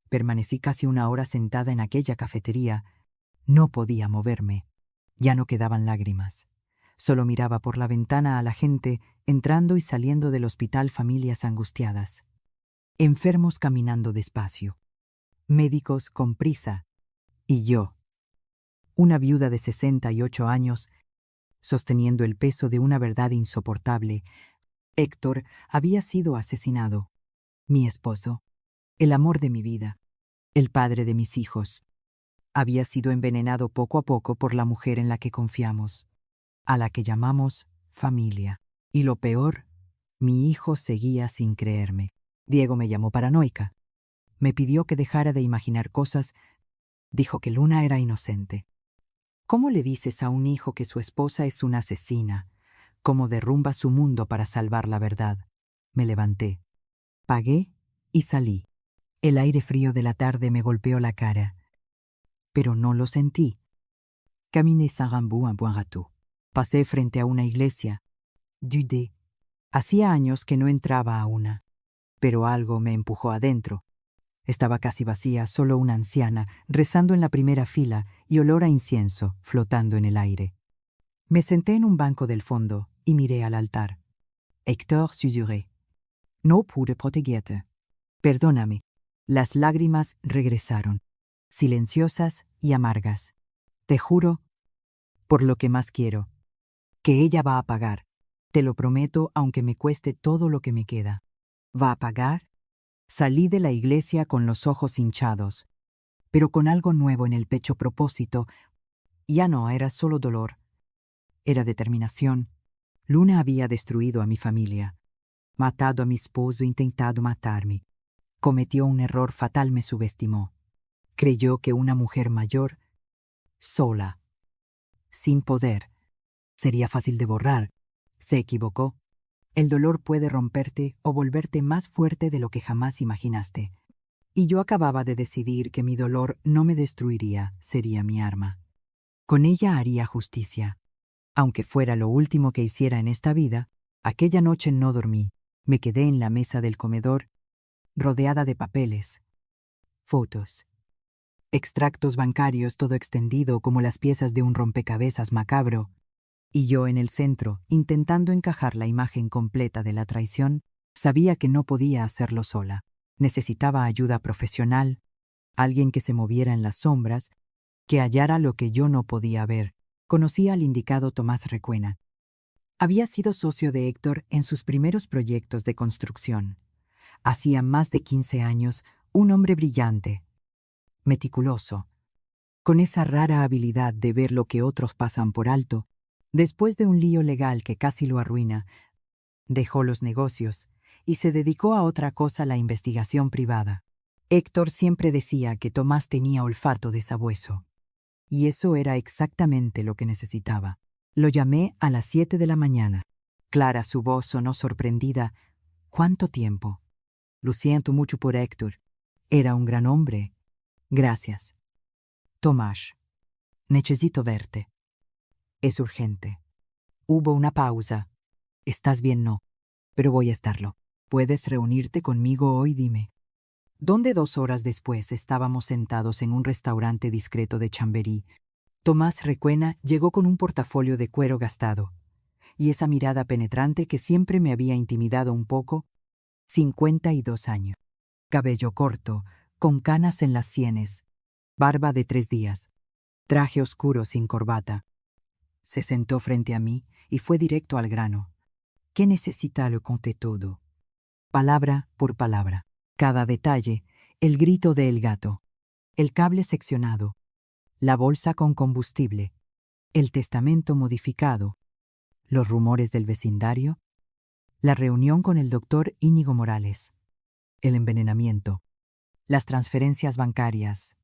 A: permanecí casi una hora sentada en aquella cafetería. No podía moverme. Ya no quedaban lágrimas. Solo miraba por la ventana a la gente entrando y saliendo del hospital, familias angustiadas. Enfermos caminando despacio. Médicos con prisa. Y yo, una viuda de 68 años, sosteniendo el peso de una verdad insoportable. Héctor había sido asesinado. Mi esposo, el amor de mi vida, el padre de mis hijos, había sido envenenado poco a poco por la mujer en la que confiamos, a la que llamamos familia. Y lo peor, mi hijo seguía sin creerme. Diego me llamó paranoica. Me pidió que dejara de imaginar cosas. Dijo que Luna era inocente. ¿Cómo le dices a un hijo que su esposa es una asesina? ¿Cómo derrumba su mundo para salvar la verdad? Me levanté. Pagué y salí. El aire frío de la tarde me golpeó la cara. Pero no lo sentí. Caminé Saint-Rambourg un buen rato. Pasé frente a una iglesia. Dudé. Hacía años que no entraba a una. Pero algo me empujó adentro. Estaba casi vacía, solo una anciana, rezando en la primera fila y olor a incienso flotando en el aire. Me senté en un banco del fondo y miré al altar. Héctor susurré. No pude protegerte. Perdóname. Las lágrimas regresaron, silenciosas y amargas. Te juro, por lo que más quiero, que ella va a pagar. Te lo prometo, aunque me cueste todo lo que me queda. ¿Va a pagar? Salí de la iglesia con los ojos hinchados, pero con algo nuevo en el pecho. Propósito. Ya no era solo dolor. Era determinación. Luna había destruido a mi familia, matado a mi esposo, intentado matarme. Cometió un error fatal, me subestimó. Creyó que una mujer mayor, sola, sin poder, sería fácil de borrar. Se equivocó. El dolor puede romperte o volverte más fuerte de lo que jamás imaginaste. Y yo acababa de decidir que mi dolor no me destruiría, sería mi arma. Con ella haría justicia. Aunque fuera lo último que hiciera en esta vida, aquella noche no dormí. Me quedé en la mesa del comedor, rodeada de papeles, fotos, extractos bancarios, todo extendido como las piezas de un rompecabezas macabro, y yo en el centro, intentando encajar la imagen completa de la traición. Sabía que no podía hacerlo sola. Necesitaba ayuda profesional, alguien que se moviera en las sombras, que hallara lo que yo no podía ver. Conocí al indicado Tomás Requena. Había sido socio de Héctor en sus primeros proyectos de construcción. Hacía más de 15 años, un hombre brillante, meticuloso, con esa rara habilidad de ver lo que otros pasan por alto. Después de un lío legal que casi lo arruina, dejó los negocios y se dedicó a otra cosa, la investigación privada. Héctor siempre decía que Tomás tenía olfato de sabueso. Y eso era exactamente lo que necesitaba. Lo llamé a las 7 de la mañana. Clara, su voz sonó sorprendida. ¿Cuánto tiempo? Lo siento mucho por Héctor. Era un gran hombre. Gracias. Tomás, necesito verte. Es urgente. Hubo una pausa. ¿Estás bien? No. Pero voy a estarlo. ¿Puedes reunirte conmigo hoy? Dime. Donde 2 horas después estábamos sentados en un restaurante discreto de Chamberí. Tomás Requena llegó con un portafolio de cuero gastado, y esa mirada penetrante que siempre me había intimidado un poco. 52 años. Cabello corto, con canas en las sienes, barba de 3 días, traje oscuro sin corbata. Se sentó frente a mí y fue directo al grano. ¿Qué necesita? Le conté todo. Palabra por palabra. Cada detalle, el grito del gato, el cable seccionado, la bolsa con combustible, el testamento modificado, los rumores del vecindario, la reunión con el doctor Íñigo Morales, el envenenamiento, las transferencias bancarias.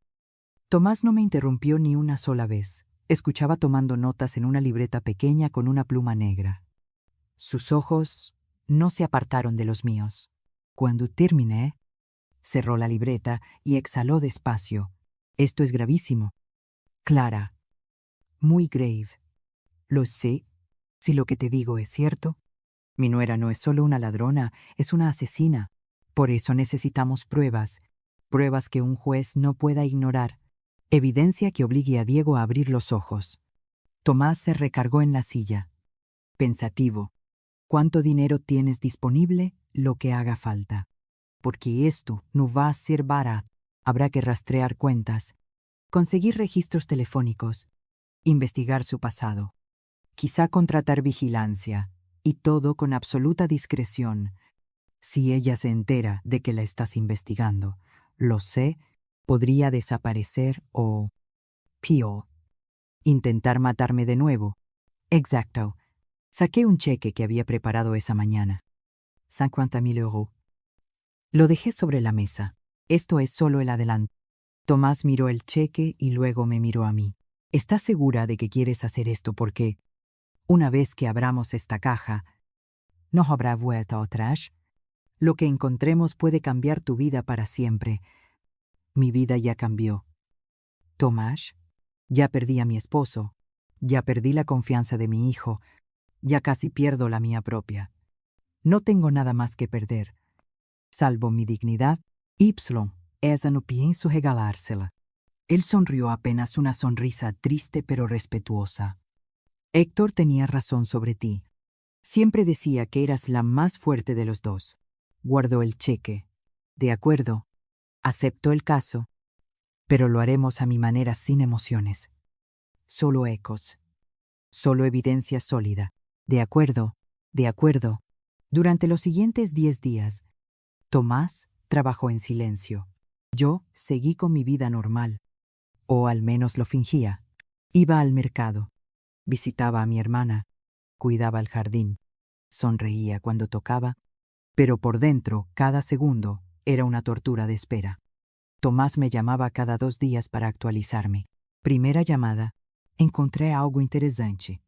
A: Tomás no me interrumpió ni una sola vez. Escuchaba tomando notas en una libreta pequeña con una pluma negra. Sus ojos no se apartaron de los míos. Cuando terminé, cerró la libreta y exhaló despacio. Esto es gravísimo. Clara, muy grave. Lo sé, si lo que te digo es cierto. Mi nuera no es solo una ladrona, es una asesina. Por eso necesitamos pruebas, pruebas que un juez no pueda ignorar, evidencia que obligue a Diego a abrir los ojos. Tomás se recargó en la silla, pensativo. ¿Cuánto dinero tienes disponible? Lo que haga falta. Porque esto no va a ser barato. Habrá que rastrear cuentas, conseguir registros telefónicos, investigar su pasado, quizá contratar vigilancia, y todo con absoluta discreción. Si ella se entera de que la estás investigando, lo sé, podría desaparecer o, peor, intentar matarme de nuevo. Exacto. Saqué un cheque que había preparado esa mañana. 50.000 euros. Lo dejé sobre la mesa. Esto es solo el adelanto. Tomás miró el cheque y luego me miró a mí. ¿Estás segura de que quieres hacer esto? Porque, una vez que abramos esta caja, no habrá vuelta atrás. Lo que encontremos puede cambiar tu vida para siempre. Mi vida ya cambió. Tomás, ya perdí a mi esposo, ya perdí la confianza de mi hijo, ya casi pierdo la mía propia. No tengo nada más que perder, salvo mi dignidad. Y esa no pienso regalársela. Él sonrió, apenas una sonrisa triste pero respetuosa. Héctor tenía razón sobre ti. Siempre decía que eras la más fuerte de los dos. Guardó el cheque. De acuerdo. Aceptó el caso. Pero lo haremos a mi manera, sin emociones. Solo ecos. Solo evidencia sólida. De acuerdo. De acuerdo. Durante los siguientes 10 días, Tomás trabajó en silencio. Yo seguí con mi vida normal. O al menos lo fingía. Iba al mercado. Visitaba a mi hermana, cuidaba el jardín, sonreía cuando tocaba, pero por dentro, cada segundo, era una tortura de espera. Tomás me llamaba cada 2 días para actualizarme. Primera llamada. Encontré algo interesante.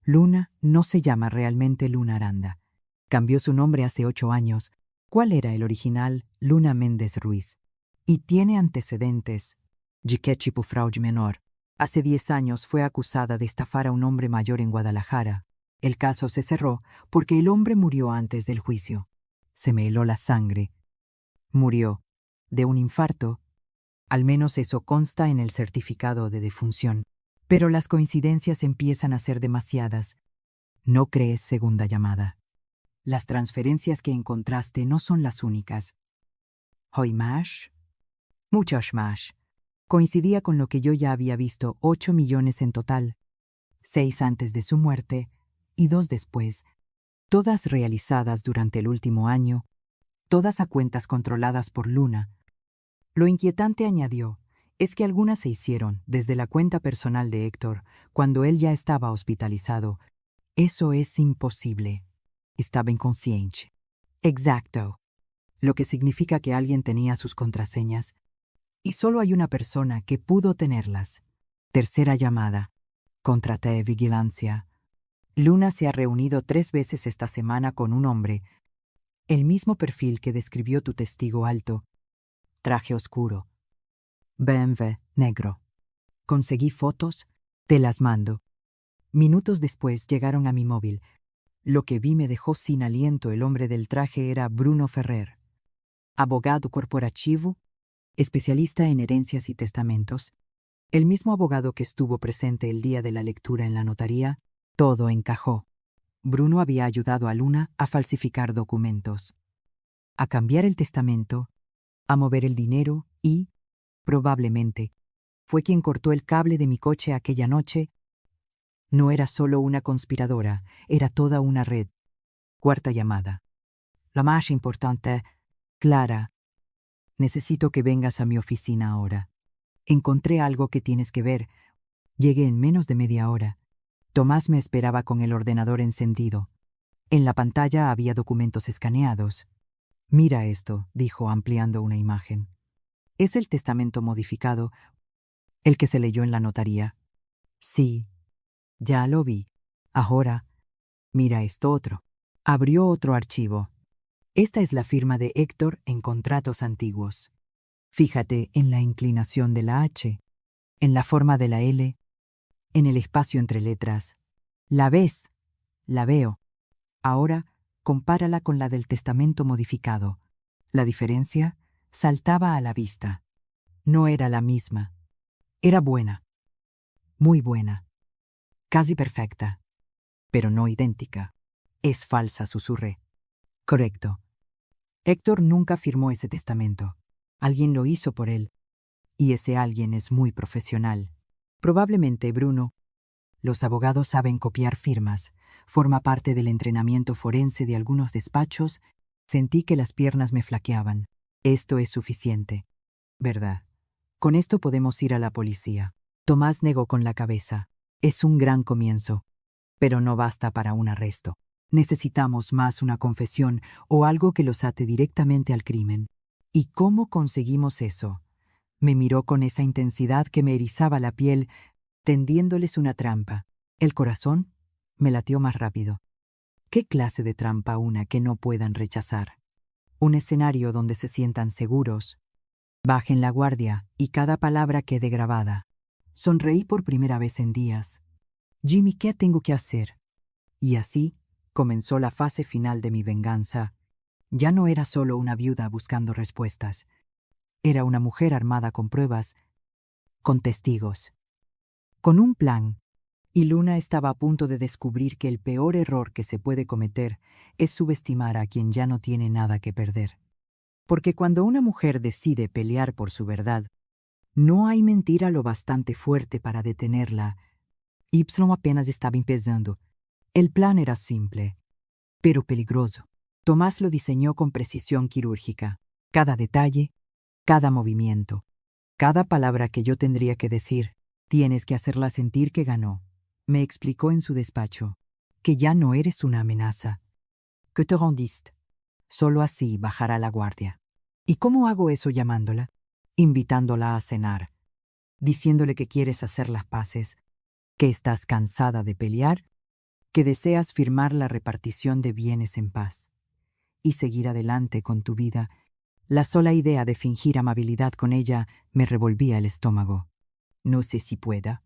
A: Luna no se llama realmente Luna Aranda. Cambió su nombre hace 8 años. ¿Cuál era el original? Luna Méndez Ruiz. Y tiene antecedentes. Jiquechipu fraude menor. Hace 10 años fue acusada de estafar a un hombre mayor en Guadalajara. El caso se cerró porque el hombre murió antes del juicio. Se me heló la sangre. Murió de un infarto. Al menos eso consta en el certificado de defunción. Pero las coincidencias empiezan a ser demasiadas. No crees segunda llamada. Las transferencias que encontraste no son las únicas. ¿Hoy más? Muchos más. Coincidía con lo que yo ya había visto, 8 millones en total. 6 antes de su muerte y 2 después. Todas realizadas durante el último año. Todas a cuentas controladas por Luna. Lo inquietante, añadió, es que algunas se hicieron desde la cuenta personal de Héctor, cuando él ya estaba hospitalizado. Eso es imposible. Estaba inconsciente. Exacto. Lo que significa que alguien tenía sus contraseñas. Y solo hay una persona que pudo tenerlas. Tercera llamada. Contraté vigilancia. Luna se ha reunido 3 veces esta semana con un hombre. El mismo perfil que describió tu testigo alto. Traje oscuro. BMW negro. Conseguí fotos, te las mando. Minutos después llegaron a mi móvil. Lo que vi me dejó sin aliento. El hombre del traje era Bruno Ferrer, abogado corporativo, especialista en herencias y testamentos, el mismo abogado que estuvo presente el día de la lectura en la notaría. Todo encajó. Bruno había ayudado a Luna a falsificar documentos, a cambiar el testamento, a mover el dinero y, probablemente, fue quien cortó el cable de mi coche aquella noche. No era solo una conspiradora, era toda una red. Cuarta llamada. La más importante, Clara. Necesito que vengas a mi oficina ahora. Encontré algo que tienes que ver. Llegué en menos de media hora. Tomás me esperaba con el ordenador encendido. En la pantalla había documentos escaneados. Mira esto, dijo ampliando una imagen. Es el testamento modificado, el que se leyó en la notaría. Sí, ya lo vi. Ahora, mira esto otro. Abrió otro archivo. Esta es la firma de Héctor en contratos antiguos. Fíjate en la inclinación de la H, en la forma de la L, en el espacio entre letras. ¿La ves? La veo. Ahora, compárala con la del testamento modificado. La diferencia saltaba a la vista. No era la misma. Era buena. Muy buena. Casi perfecta. Pero no idéntica. Es falsa, susurré. Correcto. Héctor nunca firmó ese testamento. Alguien lo hizo por él. Y ese alguien es muy profesional. Probablemente Bruno. Los abogados saben copiar firmas. Forma parte del entrenamiento forense de algunos despachos. Sentí que las piernas me flaqueaban. Esto es suficiente. ¿Verdad? Con esto podemos ir a la policía. Tomás negó con la cabeza. Es un gran comienzo. Pero no basta para un arresto. Necesitamos más una confesión o algo que los ate directamente al crimen. ¿Y cómo conseguimos eso? Me miró con esa intensidad que me erizaba la piel, tendiéndoles una trampa. El corazón me latió más rápido. ¿Qué clase de trampa una que no puedan rechazar? Un escenario donde se sientan seguros. Bajen la guardia y cada palabra quede grabada. Sonreí por primera vez en días. Jimmy, ¿qué tengo que hacer? Y así comenzó la fase final de mi venganza. Ya no era solo una viuda buscando respuestas. Era una mujer armada con pruebas, con testigos, con un plan. Y Luna estaba a punto de descubrir que el peor error que se puede cometer es subestimar a quien ya no tiene nada que perder. Porque cuando una mujer decide pelear por su verdad, no hay mentira lo bastante fuerte para detenerla. Y apenas estaba empezando. El plan era simple, pero peligroso. Tomás lo diseñó con precisión quirúrgica. Cada detalle, cada movimiento, cada palabra que yo tendría que decir, tienes que hacerla sentir que ganó. Me explicó en su despacho que ya no eres una amenaza, que te rendiste. Solo así bajará la guardia. ¿Y cómo hago eso llamándola? Invitándola a cenar, diciéndole que quieres hacer las paces, que estás cansada de pelear, que deseas firmar la repartición de bienes en paz y seguir adelante con tu vida. La sola idea de fingir amabilidad con ella me revolvía el estómago. No sé si pueda.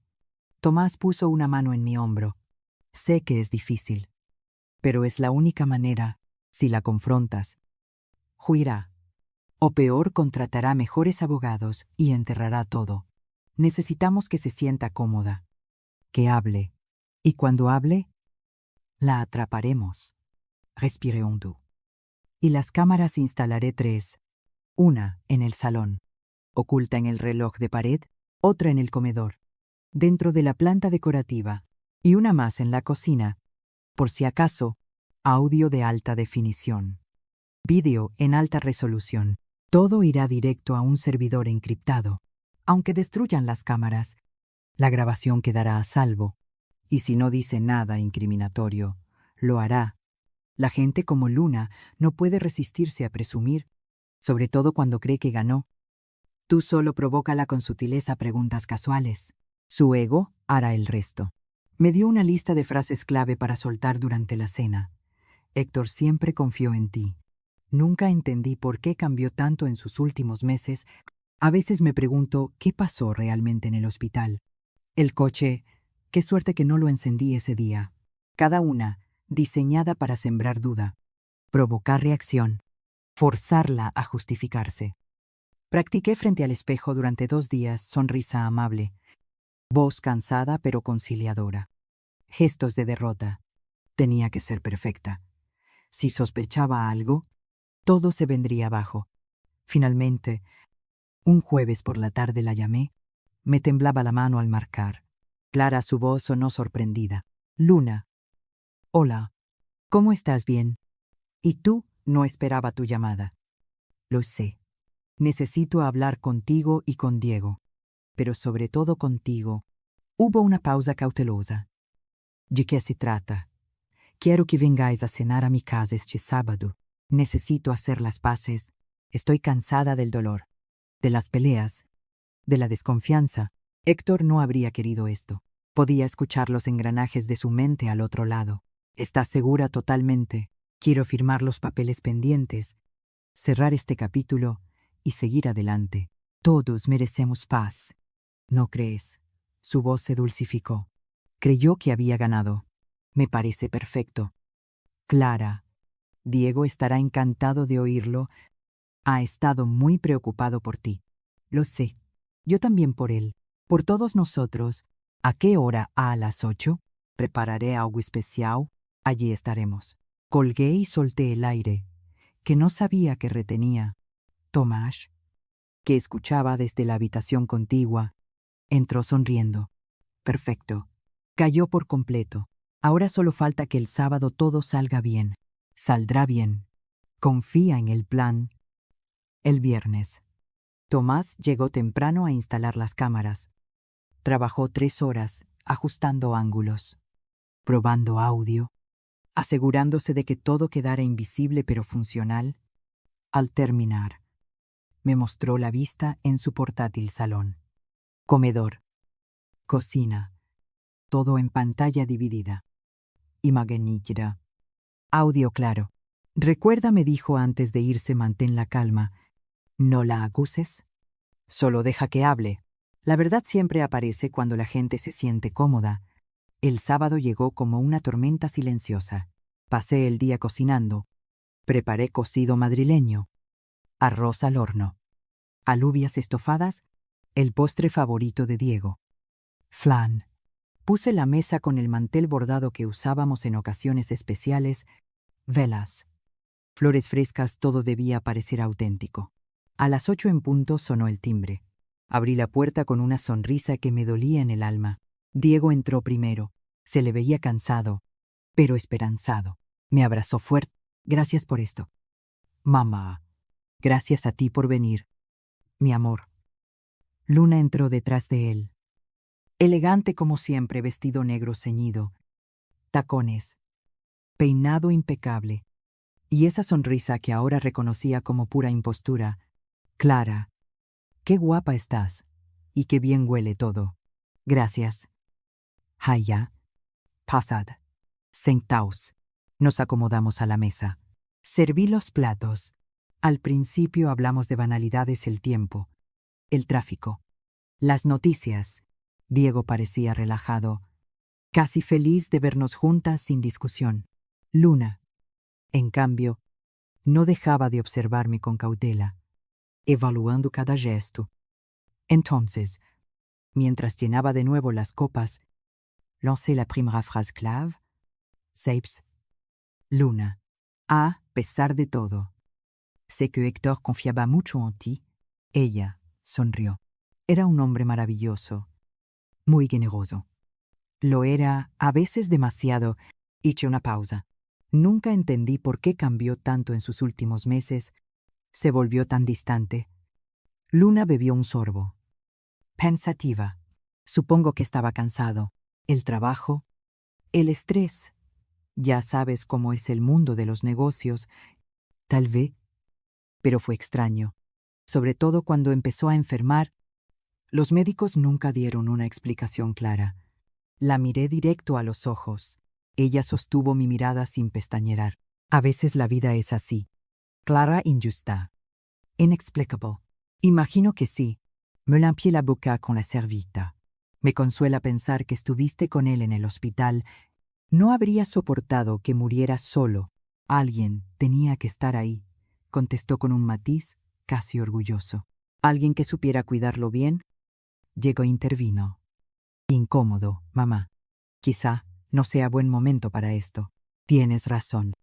A: Tomás puso una mano en mi hombro. Sé que es difícil, pero es la única manera. Si la confrontas, huirá. O peor, contratará mejores abogados y enterrará todo. Necesitamos que se sienta cómoda, que hable. Y cuando hable, la atraparemos. Respiré hondo. Y las cámaras instalaré 3. Una en el salón, oculta en el reloj de pared, otra en el comedor, dentro de la planta decorativa, y una más en la cocina, por si acaso, audio de alta definición. Vídeo en alta resolución. Todo irá directo a un servidor encriptado. Aunque destruyan las cámaras, la grabación quedará a salvo. Y si no dice nada incriminatorio, lo hará. La gente como Luna no puede resistirse a presumir, sobre todo cuando cree que ganó. Tú solo provócala con sutileza preguntas casuales. Su ego hará el resto. Me dio una lista de frases clave para soltar durante la cena. Héctor siempre confió en ti. Nunca entendí por qué cambió tanto en sus últimos meses. A veces me pregunto qué pasó realmente en el hospital. El coche, qué suerte que no lo encendí ese día. Cada una diseñada para sembrar duda, provocar reacción, forzarla a justificarse. Practiqué frente al espejo durante 2 días sonrisa amable, voz cansada pero conciliadora, gestos de derrota. Tenía que ser perfecta. Si sospechaba algo, todo se vendría abajo. Finalmente, un jueves por la tarde la llamé. Me temblaba la mano al marcar. Clara su voz sonó sorprendida. Luna. Hola. ¿Cómo estás? Bien. ¿Y tú? No esperaba tu llamada. Lo sé. Necesito hablar contigo y con Diego. Pero sobre todo contigo. Hubo una pausa cautelosa. ¿De qué se trata? Quiero que vengáis a cenar a mi casa este sábado. Necesito hacer las paces. Estoy cansada del dolor, de las peleas, de la desconfianza. Héctor no habría querido esto. Podía escuchar los engranajes de su mente al otro lado. ¿Estás segura totalmente? Quiero firmar los papeles pendientes, cerrar este capítulo y seguir adelante. Todos merecemos paz. ¿No crees? Su voz se dulcificó. Creyó que había ganado. Me parece perfecto. Clara. Diego estará encantado de oírlo. Ha estado muy preocupado por ti. Lo sé. Yo también por él. Por todos nosotros. ¿A qué hora? ¿A las 8? Prepararé algo especial. Allí estaremos. Colgué y solté el aire, que no sabía que retenía. Tomás, que escuchaba desde la habitación contigua, entró sonriendo. Perfecto. Cayó por completo. Ahora solo falta que el sábado todo salga bien. Saldrá bien. Confía en el plan. El viernes. Tomás llegó temprano a instalar las cámaras. Trabajó 3 horas, ajustando ángulos, probando audio, asegurándose de que todo quedara invisible pero funcional. Al terminar, me mostró la vista en su portátil salón. Comedor, cocina, todo en pantalla dividida. Imagen nítida. Audio claro. Recuerda, me dijo antes de irse, mantén la calma. No la acuses. Solo deja que hable. La verdad siempre aparece cuando la gente se siente cómoda. El sábado llegó como una tormenta silenciosa. Pasé el día cocinando. Preparé cocido madrileño, arroz al horno, alubias estofadas, el postre favorito de Diego. Flan. Puse la mesa con el mantel bordado que usábamos en ocasiones especiales, velas, flores frescas, todo debía parecer auténtico. A las 8 en punto sonó el timbre. Abrí la puerta con una sonrisa que me dolía en el alma. Diego entró primero. Se le veía cansado, pero esperanzado. Me abrazó fuerte. Gracias por esto. Mamá. Gracias a ti por venir. Mi amor. Luna entró detrás de él. Elegante como siempre, vestido negro ceñido, tacones, peinado impecable, y esa sonrisa que ahora reconocía como pura impostura. Clara, qué guapa estás, y qué bien huele todo. Gracias. Haya, pasad. Sentaos. Nos acomodamos a la mesa. Serví los platos. Al principio hablamos de banalidades, el tiempo, el tráfico, las noticias. Diego parecía relajado, casi feliz de vernos juntas sin discusión. Luna, en cambio, no dejaba de observarme con cautela, evaluando cada gesto. Entonces, mientras llenaba de nuevo las copas, lancé la primera frase clave. Sabes, Luna, a pesar de todo, sé que Héctor confiaba mucho en ti. Ella sonrió. Era un hombre maravilloso, muy generoso. Lo era, a veces demasiado. Hice una pausa. Nunca entendí por qué cambió tanto en sus últimos meses. Se volvió tan distante. Luna bebió un sorbo. Pensativa. Supongo que estaba cansado. El trabajo, el estrés. Ya sabes cómo es el mundo de los negocios. Tal vez. Pero fue extraño. Sobre todo cuando empezó a enfermar. Los médicos nunca dieron una explicación clara. La miré directo a los ojos. Ella sostuvo mi mirada sin pestañear. A veces la vida es así. Clara, injusta. Inexplicable. Imagino que sí. Me limpié la boca con la servita. Me consuela pensar que estuviste con él en el hospital. No habría soportado que muriera solo. Alguien tenía que estar ahí, contestó con un matiz casi orgulloso. Alguien que supiera cuidarlo bien. Diego intervino. Incómodo, mamá. Quizá no sea buen momento para esto. Tienes razón.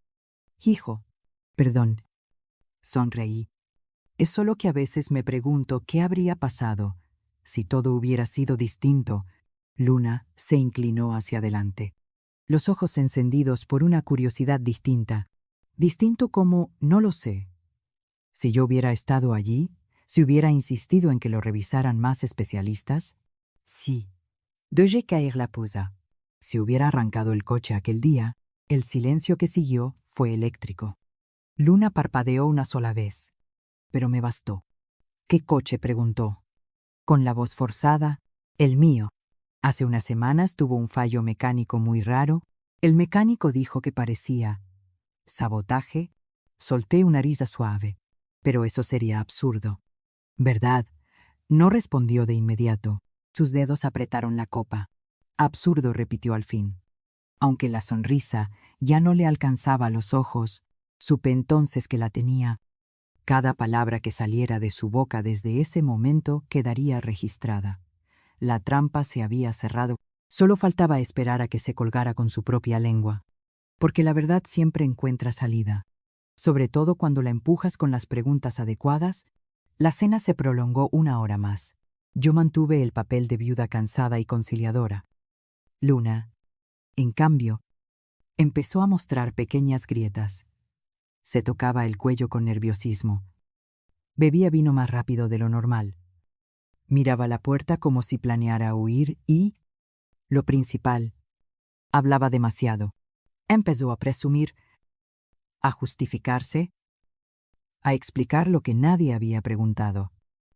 A: Hijo, perdón. Sonreí. Es solo que a veces me pregunto qué habría pasado si todo hubiera sido distinto. Luna se inclinó hacia adelante, los ojos encendidos por una curiosidad distinta. Distinto como, no lo sé. Si yo hubiera estado allí, si hubiera insistido en que lo revisaran más especialistas. Sí. Dejé caer la posa. Si hubiera arrancado el coche aquel día, el silencio que siguió fue eléctrico. Luna parpadeó una sola vez, pero me bastó. ¿Qué coche?, preguntó. Con la voz forzada, el mío. Hace unas semanas tuvo un fallo mecánico muy raro. El mecánico dijo que parecía sabotaje. Solté una risa suave. Pero eso sería absurdo. ¿Verdad? No respondió de inmediato. Sus dedos apretaron la copa. Absurdo, repitió al fin. Aunque la sonrisa ya no le alcanzaba los ojos, supe entonces que la tenía. Cada palabra que saliera de su boca desde ese momento quedaría registrada. La trampa se había cerrado. Solo faltaba esperar a que se colgara con su propia lengua. Porque la verdad siempre encuentra salida. Sobre todo cuando la empujas con las preguntas adecuadas. La cena se prolongó 1 hora más. Yo mantuve el papel de viuda cansada y conciliadora. Luna, en cambio, empezó a mostrar pequeñas grietas. Se tocaba el cuello con nerviosismo. Bebía vino más rápido de lo normal. Miraba la puerta como si planeara huir y, lo principal, hablaba demasiado. Empezó a presumir, a justificarse, a explicar lo que nadie había preguntado.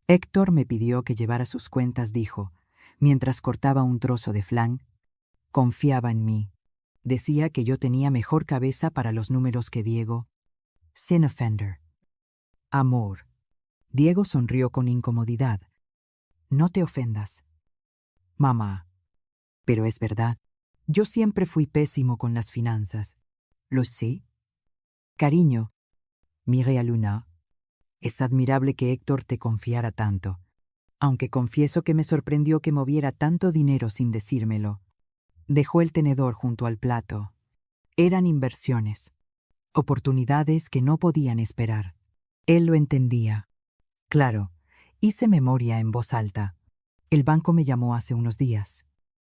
A: Héctor me pidió que llevara sus cuentas, dijo, mientras cortaba un trozo de flan. Confiaba en mí. Decía que yo tenía mejor cabeza para los números que Diego. Sin offender. Amor. Diego sonrió con incomodidad. No te ofendas. Mamá. Pero es verdad. Yo siempre fui pésimo con las finanzas. ¿Lo sé? Cariño. Miré a Luna. Es admirable que Héctor te confiara tanto. Aunque confieso que me sorprendió que moviera tanto dinero sin decírmelo. Dejó el tenedor junto al plato. Eran inversiones. Oportunidades que no podían esperar. Él lo entendía. Claro, hice memoria en voz alta. El banco me llamó hace unos días.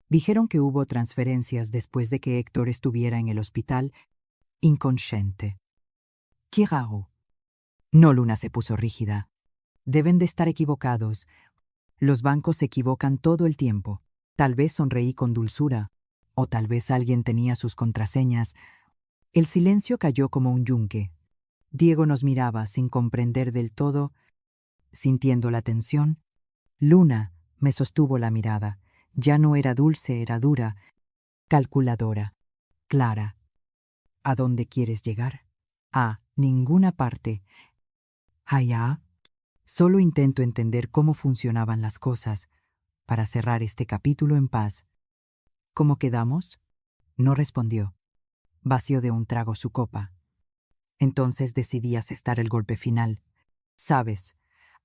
A: Dijeron que hubo transferencias después de que Héctor estuviera en el hospital, inconsciente. Qué raro. No, Luna se puso rígida. Deben de estar equivocados. Los bancos se equivocan todo el tiempo. Tal vez sonreí con dulzura, o tal vez alguien tenía sus contraseñas. El silencio cayó como un yunque. Diego nos miraba sin comprender del todo, sintiendo la tensión. Luna me sostuvo la mirada. Ya no era dulce, era dura, calculadora, clara. ¿A dónde quieres llegar? A ninguna parte. Allá. Solo intento entender cómo funcionaban las cosas para cerrar este capítulo en paz. ¿Cómo quedamos? No respondió. Vació de un trago su copa. Entonces decidí asestar el golpe final. Sabes,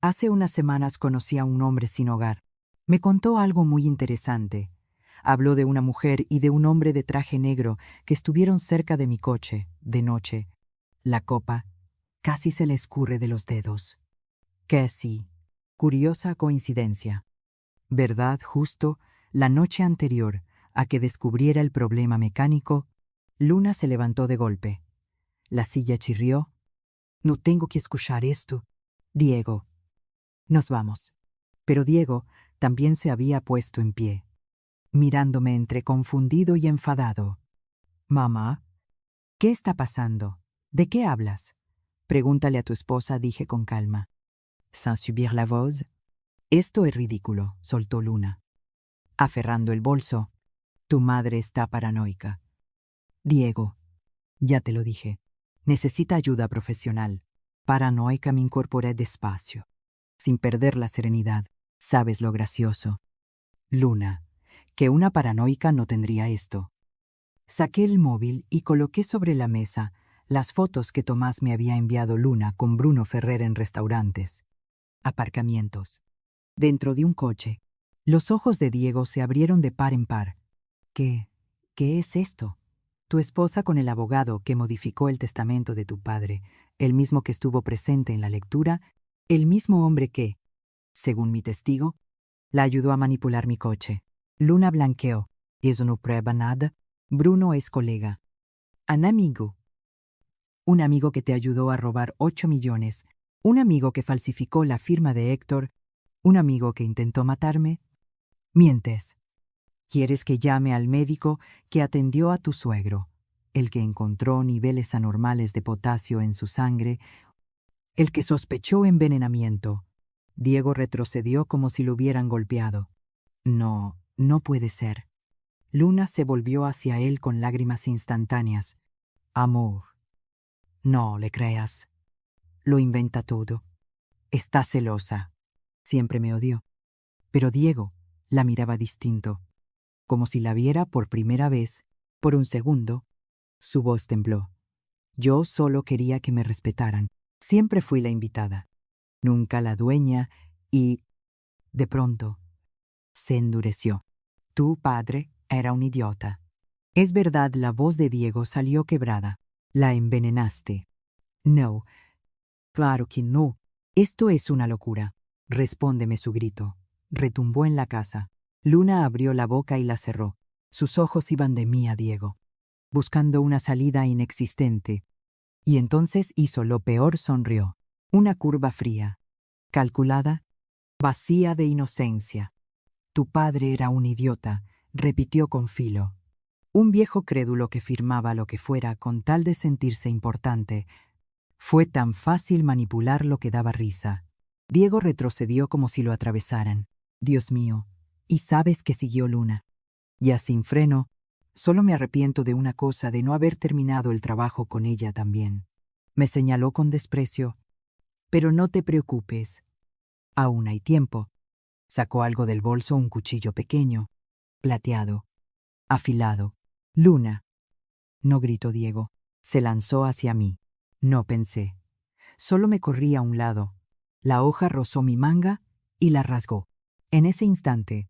A: hace unas semanas conocí a un hombre sin hogar. Me contó algo muy interesante. Habló de una mujer y de un hombre de traje negro que estuvieron cerca de mi coche, de noche. La copa casi se le escurre de los dedos. Que sí. Curiosa coincidencia. ¿Verdad? Justo la noche anterior a que descubriera el problema mecánico, Luna se levantó de golpe. La silla chirrió. No tengo que escuchar esto. Diego. Nos vamos. Pero Diego también se había puesto en pie, mirándome entre confundido y enfadado. Mamá, ¿qué está pasando? ¿De qué hablas? Pregúntale a tu esposa, dije con calma. Sans subir la voz. Esto es ridículo, soltó Luna, aferrando el bolso. Tu madre está paranoica. Diego, ya te lo dije. Necesita ayuda profesional. Paranoica me incorporé despacio, sin perder la serenidad. ¿Sabes lo gracioso? Luna, que una paranoica no tendría esto. Saqué el móvil y coloqué sobre la mesa las fotos que Tomás me había enviado Luna con Bruno Ferrer en restaurantes, aparcamientos, dentro de un coche. Los ojos de Diego se abrieron de par en par. ¿Qué es esto? Tu esposa con el abogado que modificó el testamento de tu padre, el mismo que estuvo presente en la lectura, el mismo hombre que, según mi testigo, la ayudó a manipular mi coche. Luna blanqueó. Eso no prueba nada. Bruno es colega. Un amigo. Un amigo que te ayudó a robar 8 millones. Un amigo que falsificó la firma de Héctor. Un amigo que intentó matarme. Mientes. ¿Quieres que llame al médico que atendió a tu suegro, el que encontró niveles anormales de potasio en su sangre, el que sospechó envenenamiento? Diego retrocedió como si lo hubieran golpeado. No, no puede ser. Luna se volvió hacia él con lágrimas instantáneas. Amor. No le creas. Lo inventa todo. Está celosa. Siempre me odió. Pero Diego la miraba distinto, como si la viera por primera vez. Por un segundo, su voz tembló. Yo solo quería que me respetaran. Siempre fui la invitada, nunca la dueña, y, de pronto, se endureció. Tu padre era un idiota. Es verdad, la voz de Diego salió quebrada. La envenenaste. No, claro que no. Esto es una locura. Respóndeme su grito. Retumbó en la casa. Luna abrió la boca y la cerró. Sus ojos iban de mí a Diego, buscando una salida inexistente. Y entonces hizo lo peor, sonrió. Una curva fría, calculada, vacía de inocencia. Tu padre era un idiota, repitió con filo. Un viejo crédulo que firmaba lo que fuera con tal de sentirse importante. Fue tan fácil manipularlo que daba risa. Diego retrocedió como si lo atravesaran. Dios mío, ¿y sabes qué siguió Luna? Ya sin freno, solo me arrepiento de una cosa, de no haber terminado el trabajo con ella también. Me señaló con desprecio. Pero no te preocupes. Aún hay tiempo. Sacó algo del bolso, un cuchillo pequeño, plateado, afilado. Luna. No gritó Diego. Se lanzó hacia mí. No pensé. Solo me corrí a un lado. La hoja rozó mi manga y la rasgó. En ese instante,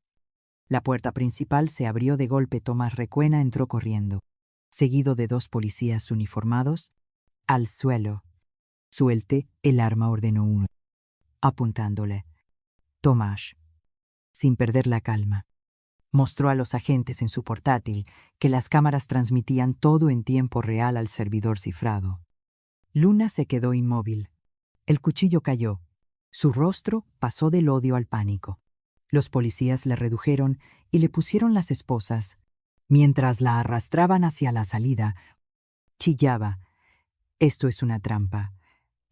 A: la puerta principal se abrió de golpe. Tomás Requena entró corriendo, seguido de 2 policías uniformados. Al suelo. Suelte el arma, ordenó uno, apuntándole. Tomás, sin perder la calma, mostró a los agentes en su portátil que las cámaras transmitían todo en tiempo real al servidor cifrado. Luna se quedó inmóvil. El cuchillo cayó. Su rostro pasó del odio al pánico. Los policías le redujeron y le pusieron las esposas. Mientras la arrastraban hacia la salida, chillaba: «Esto es una trampa.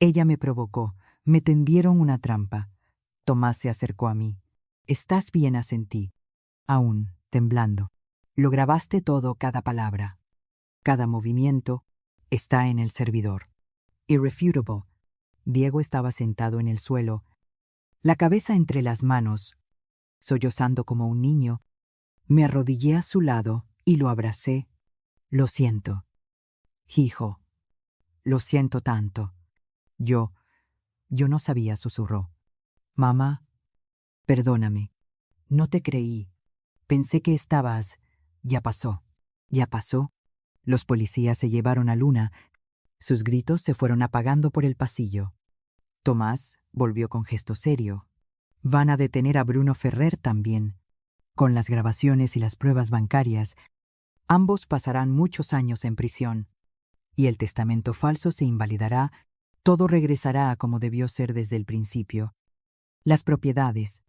A: Ella me provocó. Me tendieron una trampa». Tomás se acercó a mí. «¿Estás bien?», asentí, aún temblando. «Lo grabaste todo, cada palabra. Cada movimiento está en el servidor». Irrefutable. Diego estaba sentado en el suelo, la cabeza entre las manos, sollozando como un niño. Me arrodillé a su lado y lo abracé. «Lo siento, hijo. Lo siento tanto». Yo no sabía», susurró. «Mamá, perdóname. No te creí. Pensé que estabas... Ya pasó. Ya pasó». Los policías se llevaron a Luna. Sus gritos se fueron apagando por el pasillo. Tomás volvió con gesto serio. «Van a detener a Bruno Ferrer también. Con las grabaciones y las pruebas bancarias, ambos pasarán muchos años en prisión. Y el testamento falso se invalidará. Todo regresará a como debió ser desde el principio. Las propiedades,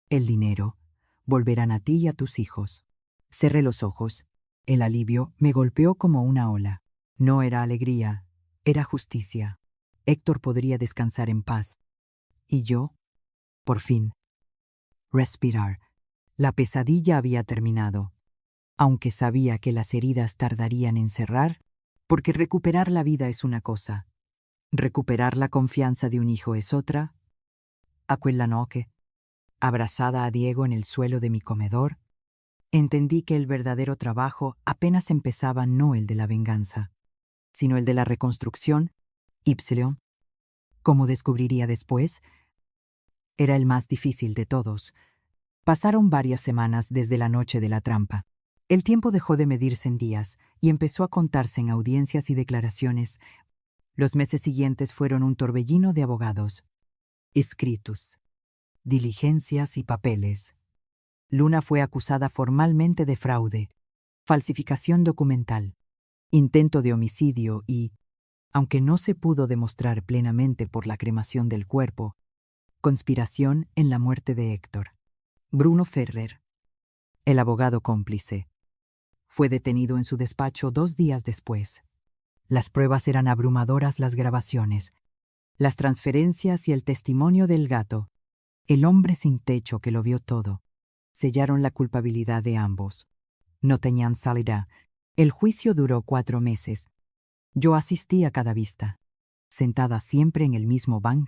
A: el dinero, volverán a ti y a tus hijos». Cerré los ojos. El alivio me golpeó como una ola. No era alegría, era justicia. Héctor podría descansar en paz. Y yo, por fin, respirar. La pesadilla había terminado, aunque sabía que las heridas tardarían en cerrar, porque recuperar la vida es una cosa, recuperar la confianza de un hijo es otra. A quella noche, abrazada a Diego en el suelo de mi comedor, entendí que el verdadero trabajo apenas empezaba, no el de la venganza, sino el de la reconstrucción. Y, como descubriría después, era el más difícil de todos. Pasaron varias semanas desde la noche de la trampa. El tiempo dejó de medirse en días y empezó a contarse en audiencias y declaraciones. Los meses siguientes fueron un torbellino de abogados, escritos, diligencias y papeles. Luna fue acusada formalmente de fraude, falsificación documental, intento de homicidio y, aunque no se pudo demostrar plenamente por la cremación del cuerpo, conspiración en la muerte de Héctor. Bruno Ferrer, el abogado cómplice, fue detenido en su despacho 2 días después. Las pruebas eran abrumadoras: las grabaciones, las transferencias y el testimonio del gato, el hombre sin techo que lo vio todo, sellaron la culpabilidad de ambos. No tenían salida. El juicio duró 4 meses. Yo asistí a cada vista, sentada siempre en el mismo banco,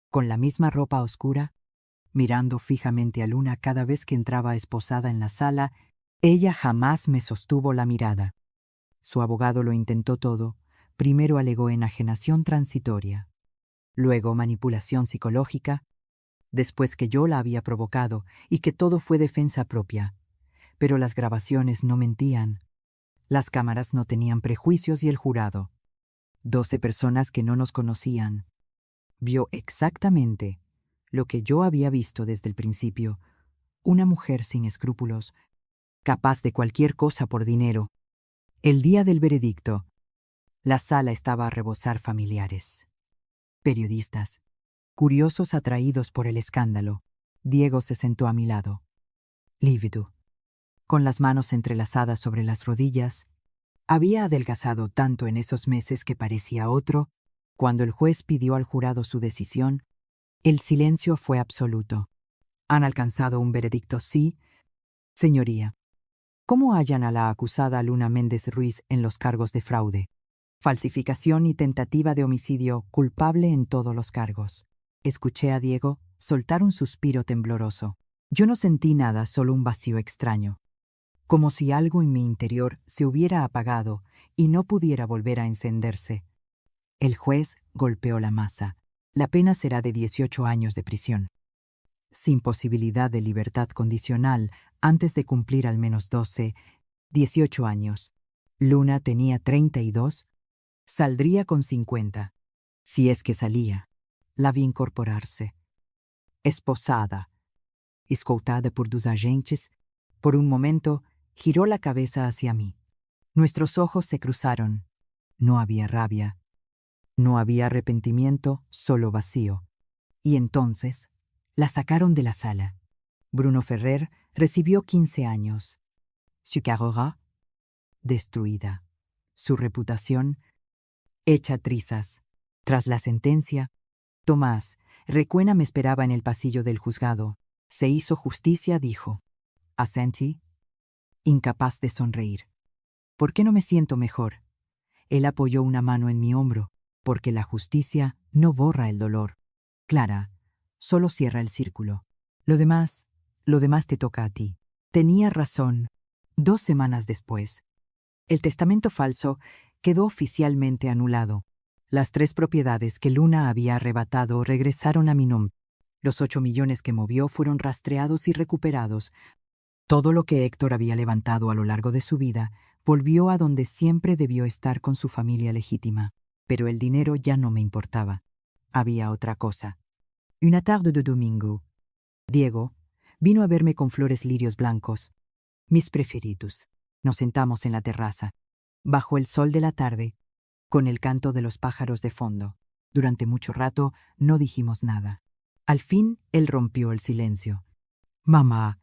A: con la misma ropa oscura, mirando fijamente a Luna cada vez que entraba esposada en la sala. Ella jamás me sostuvo la mirada. Su abogado lo intentó todo. Primero alegó enajenación transitoria, luego manipulación psicológica, después que yo la había provocado y que todo fue defensa propia. Pero las grabaciones no mentían. Las cámaras no tenían prejuicios y el jurado, 12 personas que no nos conocían, vio exactamente lo que yo había visto desde el principio: una mujer sin escrúpulos, capaz de cualquier cosa por dinero. El día del veredicto, la sala estaba a rebosar: familiares, periodistas, curiosos atraídos por el escándalo. Diego se sentó a mi lado, lívido, con las manos entrelazadas sobre las rodillas. Había adelgazado tanto en esos meses que parecía otro. Cuando el juez pidió al jurado su decisión, el silencio fue absoluto. «¿Han alcanzado un veredicto?». «Sí, señoría». «¿Cómo hallan a la acusada Luna Méndez Ruiz en los cargos de fraude, falsificación y tentativa de homicidio, culpable en todos los cargos?» Escuché a Diego soltar un suspiro tembloroso. Yo no sentí nada, solo un vacío extraño, como si algo en mi interior se hubiera apagado y no pudiera volver a encenderse. El juez golpeó la masa. «La pena será de 18 años de prisión, sin posibilidad de libertad condicional antes de cumplir al menos 12, 18 años. Luna tenía 32, saldría con 50. Si es que salía. La vi incorporarse, esposada, escoltada por 2 agentes. Por un momento, giró la cabeza hacia mí. Nuestros ojos se cruzaron. No había rabia, no había arrepentimiento, solo vacío. Y entonces la sacaron de la sala. Bruno Ferrer recibió 15 años. Su carrera, destruida. Su reputación, hecha trizas. Tras la sentencia, Tomás, Requena me esperaba en el pasillo del juzgado. Se hizo justicia, dijo. Asentí, incapaz de sonreír. ¿Por qué no me siento mejor? Él apoyó una mano en mi hombro, porque la justicia no borra el dolor. Clara, solo cierra el círculo. Lo demás te toca a ti. Tenía razón. 2 semanas después, el testamento falso quedó oficialmente anulado. Las 3 propiedades que Luna había arrebatado regresaron a mi nombre. Los 8 millones que movió fueron rastreados y recuperados. Todo lo que Héctor había levantado a lo largo de su vida volvió a donde siempre debió estar con su familia legítima. Pero el dinero ya no me importaba. Había otra cosa. Una tarde de domingo, Diego vino a verme con flores lirios blancos, mis preferidos. Nos sentamos en la terraza, bajo el sol de la tarde, con el canto de los pájaros de fondo. Durante mucho rato no dijimos nada. Al fin él rompió el silencio. Mamá,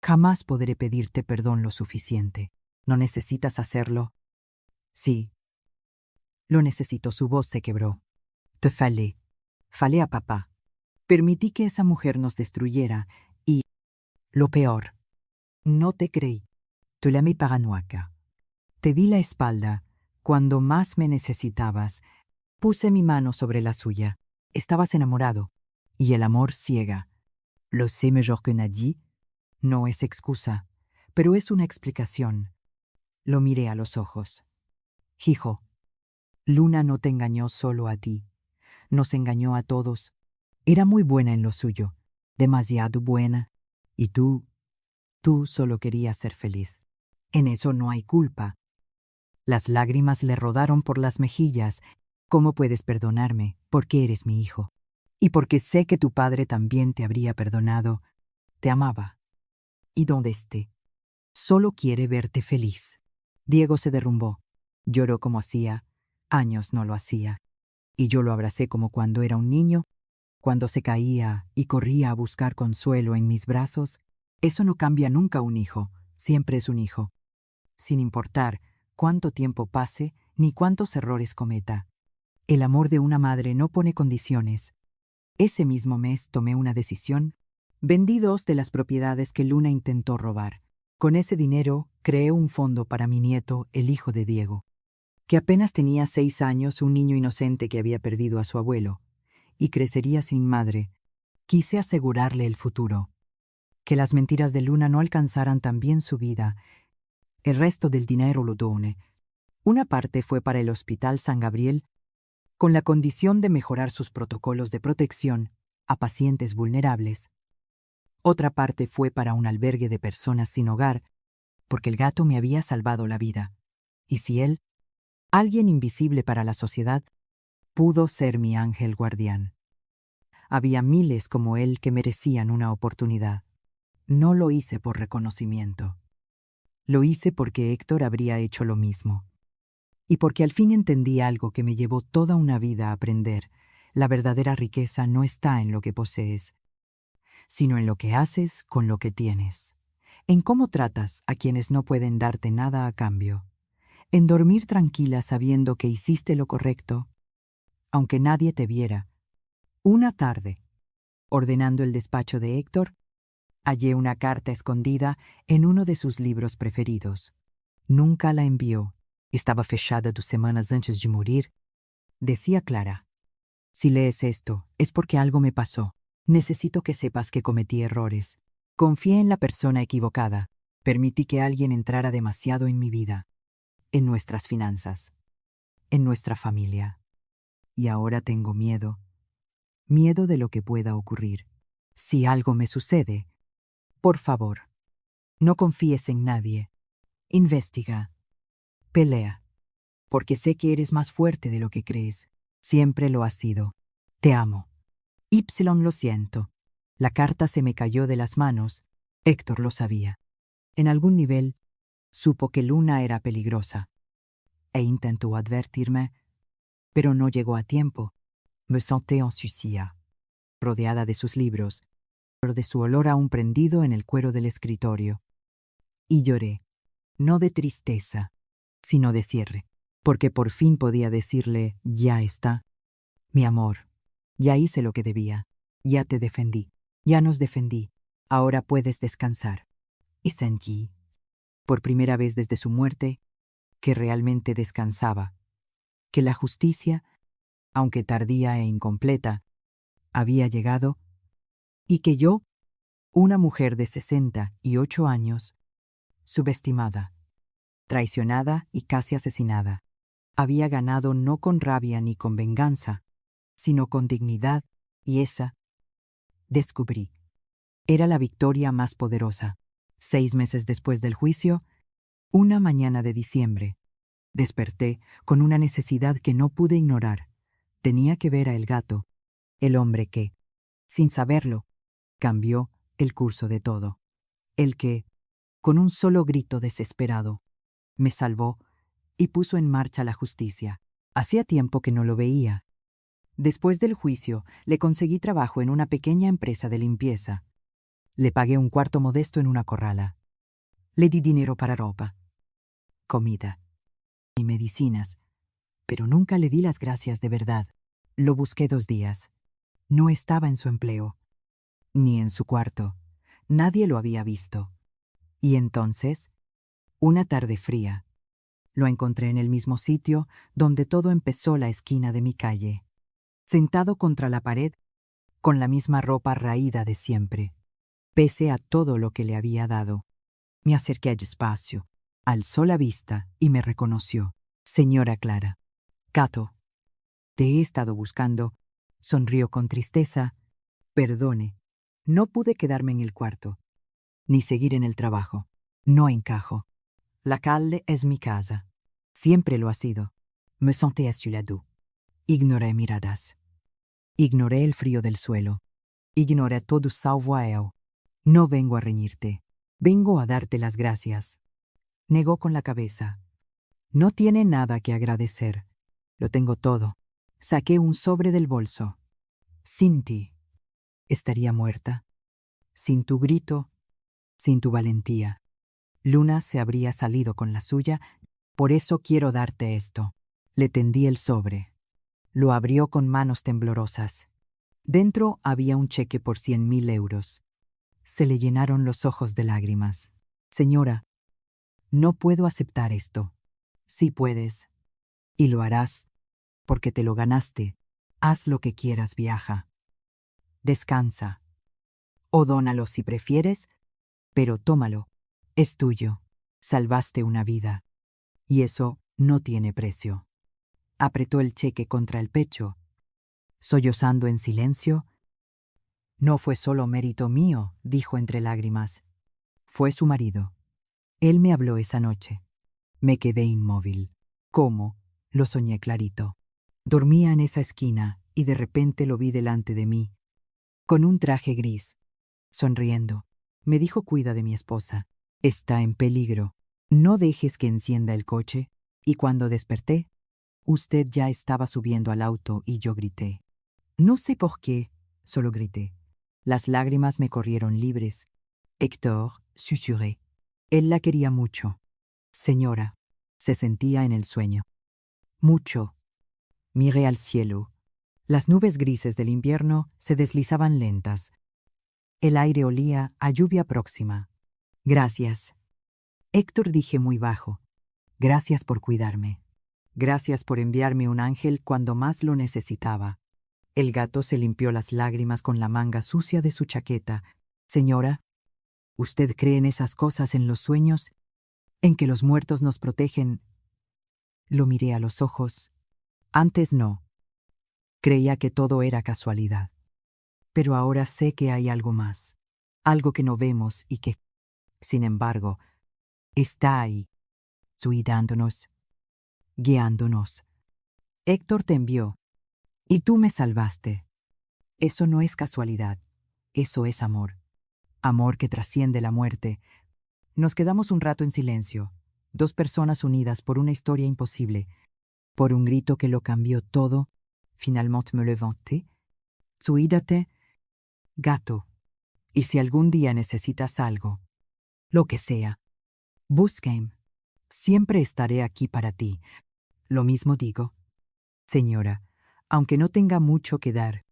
A: jamás podré pedirte perdón lo suficiente. ¿No necesitas hacerlo? Sí. Lo necesito. Su voz se quebró. Te fallé. Fallé a papá. Permití que esa mujer nos destruyera y, lo peor, no te creí. Te llamé paranoica. Te di la espalda cuando más me necesitabas. Puse mi mano sobre la suya. Estabas enamorado, y el amor ciega. Lo sé mejor que nadie. No es excusa, pero es una explicación. Lo miré a los ojos. Hijo, Luna no te engañó solo a ti. Nos engañó a todos. Era muy buena en lo suyo, demasiado buena. Y tú solo querías ser feliz. En eso no hay culpa. Las lágrimas le rodaron por las mejillas. ¿Cómo puedes perdonarme? Porque eres mi hijo. Y porque sé que tu padre también te habría perdonado. Te amaba. ¿Y dónde esté? Solo quiere verte feliz. Diego se derrumbó. Lloró como hacía años no lo hacía. Y yo lo abracé como cuando era un niño, cuando se caía y corría a buscar consuelo en mis brazos. Eso no cambia nunca un hijo, siempre es un hijo. Sin importar cuánto tiempo pase ni cuántos errores cometa. El amor de una madre no pone condiciones. Ese mismo mes tomé una decisión. Vendí 2 de las propiedades que Luna intentó robar. Con ese dinero creé un fondo para mi nieto, el hijo de Diego, que apenas tenía 6 años, un niño inocente que había perdido a su abuelo, y crecería sin madre. Quise asegurarle el futuro, que las mentiras de Luna no alcanzaran también su vida. El resto del dinero lo doné. Una parte fue para el Hospital San Gabriel, con la condición de mejorar sus protocolos de protección a pacientes vulnerables. Otra parte fue para un albergue de personas sin hogar, porque el gato me había salvado la vida. Y si él, alguien invisible para la sociedad, pudo ser mi ángel guardián. Había miles como él que merecían una oportunidad. No lo hice por reconocimiento. Lo hice porque Héctor habría hecho lo mismo. Y porque al fin entendí algo que me llevó toda una vida a aprender. La verdadera riqueza no está en lo que posees, sino en lo que haces con lo que tienes. En cómo tratas a quienes no pueden darte nada a cambio. En dormir tranquila sabiendo que hiciste lo correcto, aunque nadie te viera. Una tarde, ordenando el despacho de Héctor, hallé una carta escondida en uno de sus libros preferidos. Nunca la envió. Estaba fechada 2 semanas antes de morir. Decía Clara: si lees esto, es porque algo me pasó. Necesito que sepas que cometí errores. Confié en la persona equivocada. Permití que alguien entrara demasiado en mi vida, en nuestras finanzas, en nuestra familia. Y ahora tengo miedo. Miedo de lo que pueda ocurrir. Si algo me sucede, por favor, no confíes en nadie. Investiga. Pelea. Porque sé que eres más fuerte de lo que crees. Siempre lo has sido. Te amo. Y lo siento. La carta se me cayó de las manos. Héctor lo sabía. En algún nivel, supo que Luna era peligrosa. E intentó advertirme, pero no llegó a tiempo. Me senté en su silla, rodeada de sus libros, de su olor aún prendido en el cuero del escritorio. Y lloré, no de tristeza, sino de cierre, porque por fin podía decirle, ya está. Mi amor, ya hice lo que debía, ya te defendí, ya nos defendí, ahora puedes descansar. Y sentí, por primera vez desde su muerte, que realmente descansaba, que la justicia, aunque tardía e incompleta, había llegado, y que yo, una mujer de 68 años, subestimada, traicionada y casi asesinada, había ganado no con rabia ni con venganza, sino con dignidad, y esa, descubrí, era la victoria más poderosa. 6 meses después del juicio, una mañana de diciembre, desperté con una necesidad que no pude ignorar. Tenía que ver a el gato, el hombre que, sin saberlo, cambió el curso de todo. El que, con un solo grito desesperado, me salvó y puso en marcha la justicia. Hacía tiempo que no lo veía. Después del juicio, le conseguí trabajo en una pequeña empresa de limpieza. Le pagué un cuarto modesto en una corrala. Le di dinero para ropa, comida y medicinas, pero nunca le di las gracias de verdad. Lo busqué 2 días. No estaba en su empleo, ni en su cuarto. Nadie lo había visto. Y entonces, una tarde fría, lo encontré en el mismo sitio donde todo empezó, la esquina de mi calle, sentado contra la pared, con la misma ropa raída de siempre, pese a todo lo que le había dado. Me acerqué despacio, alzó la vista y me reconoció. Señora Clara. Cato, te he estado buscando. Sonrió con tristeza. Perdone, no pude quedarme en el cuarto, ni seguir en el trabajo. No encajo. La calle es mi casa. Siempre lo ha sido. Me senté a su lado. Ignoré miradas. Ignoré el frío del suelo. Ignoré todo salvo a él. No vengo a reñirte. Vengo a darte las gracias. Negó con la cabeza. No tiene nada que agradecer. Lo tengo todo. Saqué un sobre del bolso. Sin ti, estaría muerta. Sin tu grito, sin tu valentía. Luna se habría salido con la suya. Por eso quiero darte esto. Le tendí el sobre. Lo abrió con manos temblorosas. Dentro había un cheque por 100.000 euros. Se le llenaron los ojos de lágrimas. Señora, no puedo aceptar esto. Sí puedes. Y lo harás, porque te lo ganaste. Haz lo que quieras, viaja. Descansa. O dónalo si prefieres, pero tómalo. Es tuyo. Salvaste una vida. Y eso no tiene precio. Apretó el cheque contra el pecho, sollozando en silencio. No fue solo mérito mío, dijo entre lágrimas. Fue su marido. Él me habló esa noche. Me quedé inmóvil. ¿Cómo? Lo soñé clarito. Dormía en esa esquina y de repente lo vi delante de mí, con un traje gris, sonriendo. Me dijo: cuida de mi esposa. Está en peligro. No dejes que encienda el coche. Y cuando desperté, usted ya estaba subiendo al auto y yo grité. No sé por qué, solo grité. Las lágrimas me corrieron libres. Héctor, susurré. Él la quería mucho. Señora, se sentía en el sueño. Mucho. Miré al cielo. Las nubes grises del invierno se deslizaban lentas. El aire olía a lluvia próxima. Gracias. Héctor, dije muy bajo. Gracias por cuidarme. Gracias por enviarme un ángel cuando más lo necesitaba. El gato se limpió las lágrimas con la manga sucia de su chaqueta. Señora, ¿usted cree en esas cosas, en los sueños, en que los muertos nos protegen? Lo miré a los ojos. Antes no. Creía que todo era casualidad. Pero ahora sé que hay algo más. Algo que no vemos y que, sin embargo, está ahí, cuidándonos, guiándonos. Héctor te envió. Y tú me salvaste. Eso no es casualidad. Eso es amor. Amor que trasciende la muerte. Nos quedamos un rato en silencio. 2 personas unidas por una historia imposible. Por un grito que lo cambió todo. Finalement me levanté. Cuídate, gato. Y si algún día necesitas algo, lo que sea, búscame. Siempre estaré aquí para ti. Lo mismo digo. Señora, aunque no tenga mucho que dar,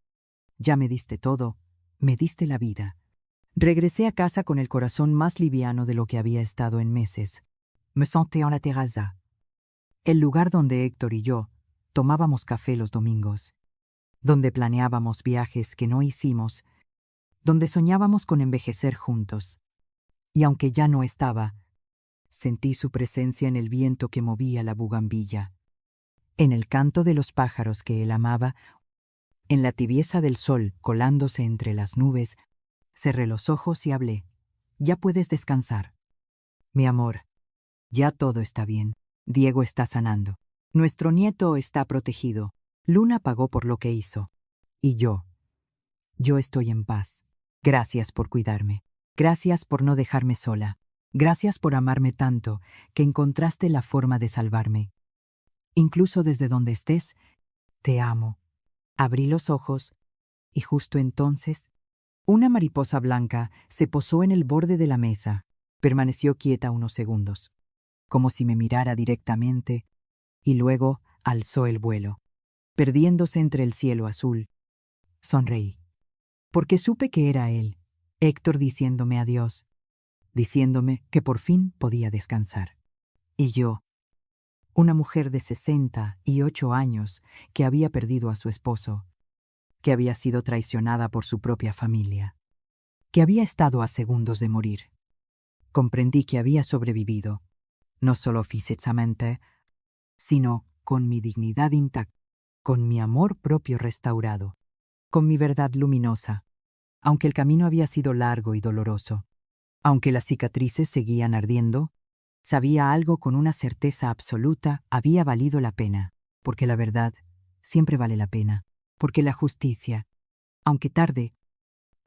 A: ya me diste todo, me diste la vida. Regresé a casa con el corazón más liviano de lo que había estado en meses. Me senté en la terraza, el lugar donde Héctor y yo tomábamos café los domingos, donde planeábamos viajes que no hicimos, donde soñábamos con envejecer juntos. Y aunque ya no estaba, sentí su presencia en el viento que movía la bugambilla, en el canto de los pájaros que él amaba, en la tibieza del sol colándose entre las nubes. Cerré los ojos y hablé. Ya puedes descansar. Mi amor, ya todo está bien. Diego está sanando. Nuestro nieto está protegido. Luna pagó por lo que hizo. Y yo estoy en paz. Gracias por cuidarme. Gracias por no dejarme sola. Gracias por amarme tanto que encontraste la forma de salvarme. Incluso desde donde estés, te amo. Abrí los ojos y justo entonces, una mariposa blanca se posó en el borde de la mesa. Permaneció quieta unos segundos, como si me mirara directamente, y luego alzó el vuelo, perdiéndose entre el cielo azul. Sonreí, porque supe que era él, Héctor, diciéndome adiós, diciéndome que por fin podía descansar. Y yo, una mujer de 68 años que había perdido a su esposo, que había sido traicionada por su propia familia, que había estado a segundos de morir. Comprendí que había sobrevivido, no solo físicamente, sino con mi dignidad intacta, con mi amor propio restaurado, con mi verdad luminosa, aunque el camino había sido largo y doloroso. Aunque las cicatrices seguían ardiendo, sabía algo con una certeza absoluta: había valido la pena, porque la verdad siempre vale la pena, porque la justicia, aunque tarde,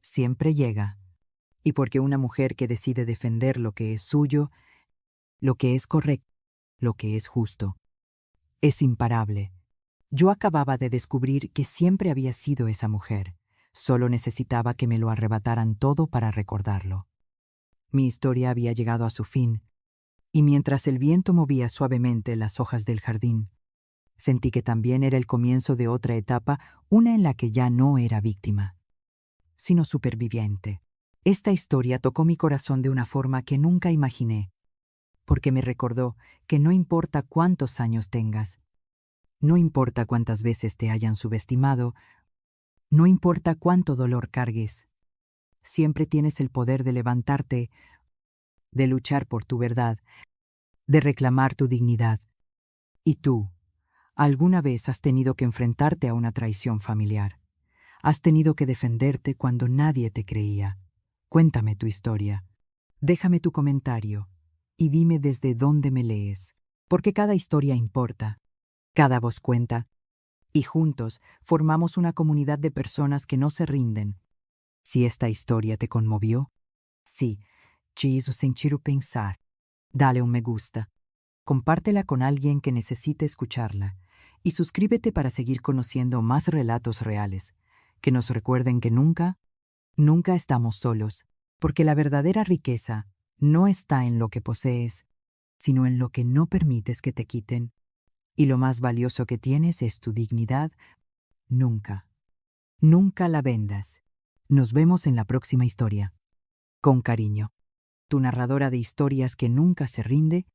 A: siempre llega, y porque una mujer que decide defender lo que es suyo, lo que es correcto, lo que es justo, es imparable. Yo acababa de descubrir que siempre había sido esa mujer, solo necesitaba que me lo arrebataran todo para recordarlo. Mi historia había llegado a su fin, y mientras el viento movía suavemente las hojas del jardín, sentí que también era el comienzo de otra etapa, una en la que ya no era víctima, sino superviviente. Esta historia tocó mi corazón de una forma que nunca imaginé, porque me recordó que no importa cuántos años tengas, no importa cuántas veces te hayan subestimado, no importa cuánto dolor cargues, siempre tienes el poder de levantarte, de luchar por tu verdad, de reclamar tu dignidad. ¿Y tú, alguna vez has tenido que enfrentarte a una traición familiar? ¿Has tenido que defenderte cuando nadie te creía? Cuéntame tu historia. Déjame tu comentario y dime desde dónde me lees, porque cada historia importa, cada voz cuenta, y juntos formamos una comunidad de personas que no se rinden. Si esta historia te conmovió, sí, ci hizo sentir o pensar, dale un me gusta, compártela con alguien que necesite escucharla, y suscríbete para seguir conociendo más relatos reales, que nos recuerden que nunca estamos solos, porque la verdadera riqueza no está en lo que posees, sino en lo que no permites que te quiten. Y lo más valioso que tienes es tu dignidad. Nunca, nunca la vendas. Nos vemos en la próxima historia. Con cariño, tu narradora de historias que nunca se rinde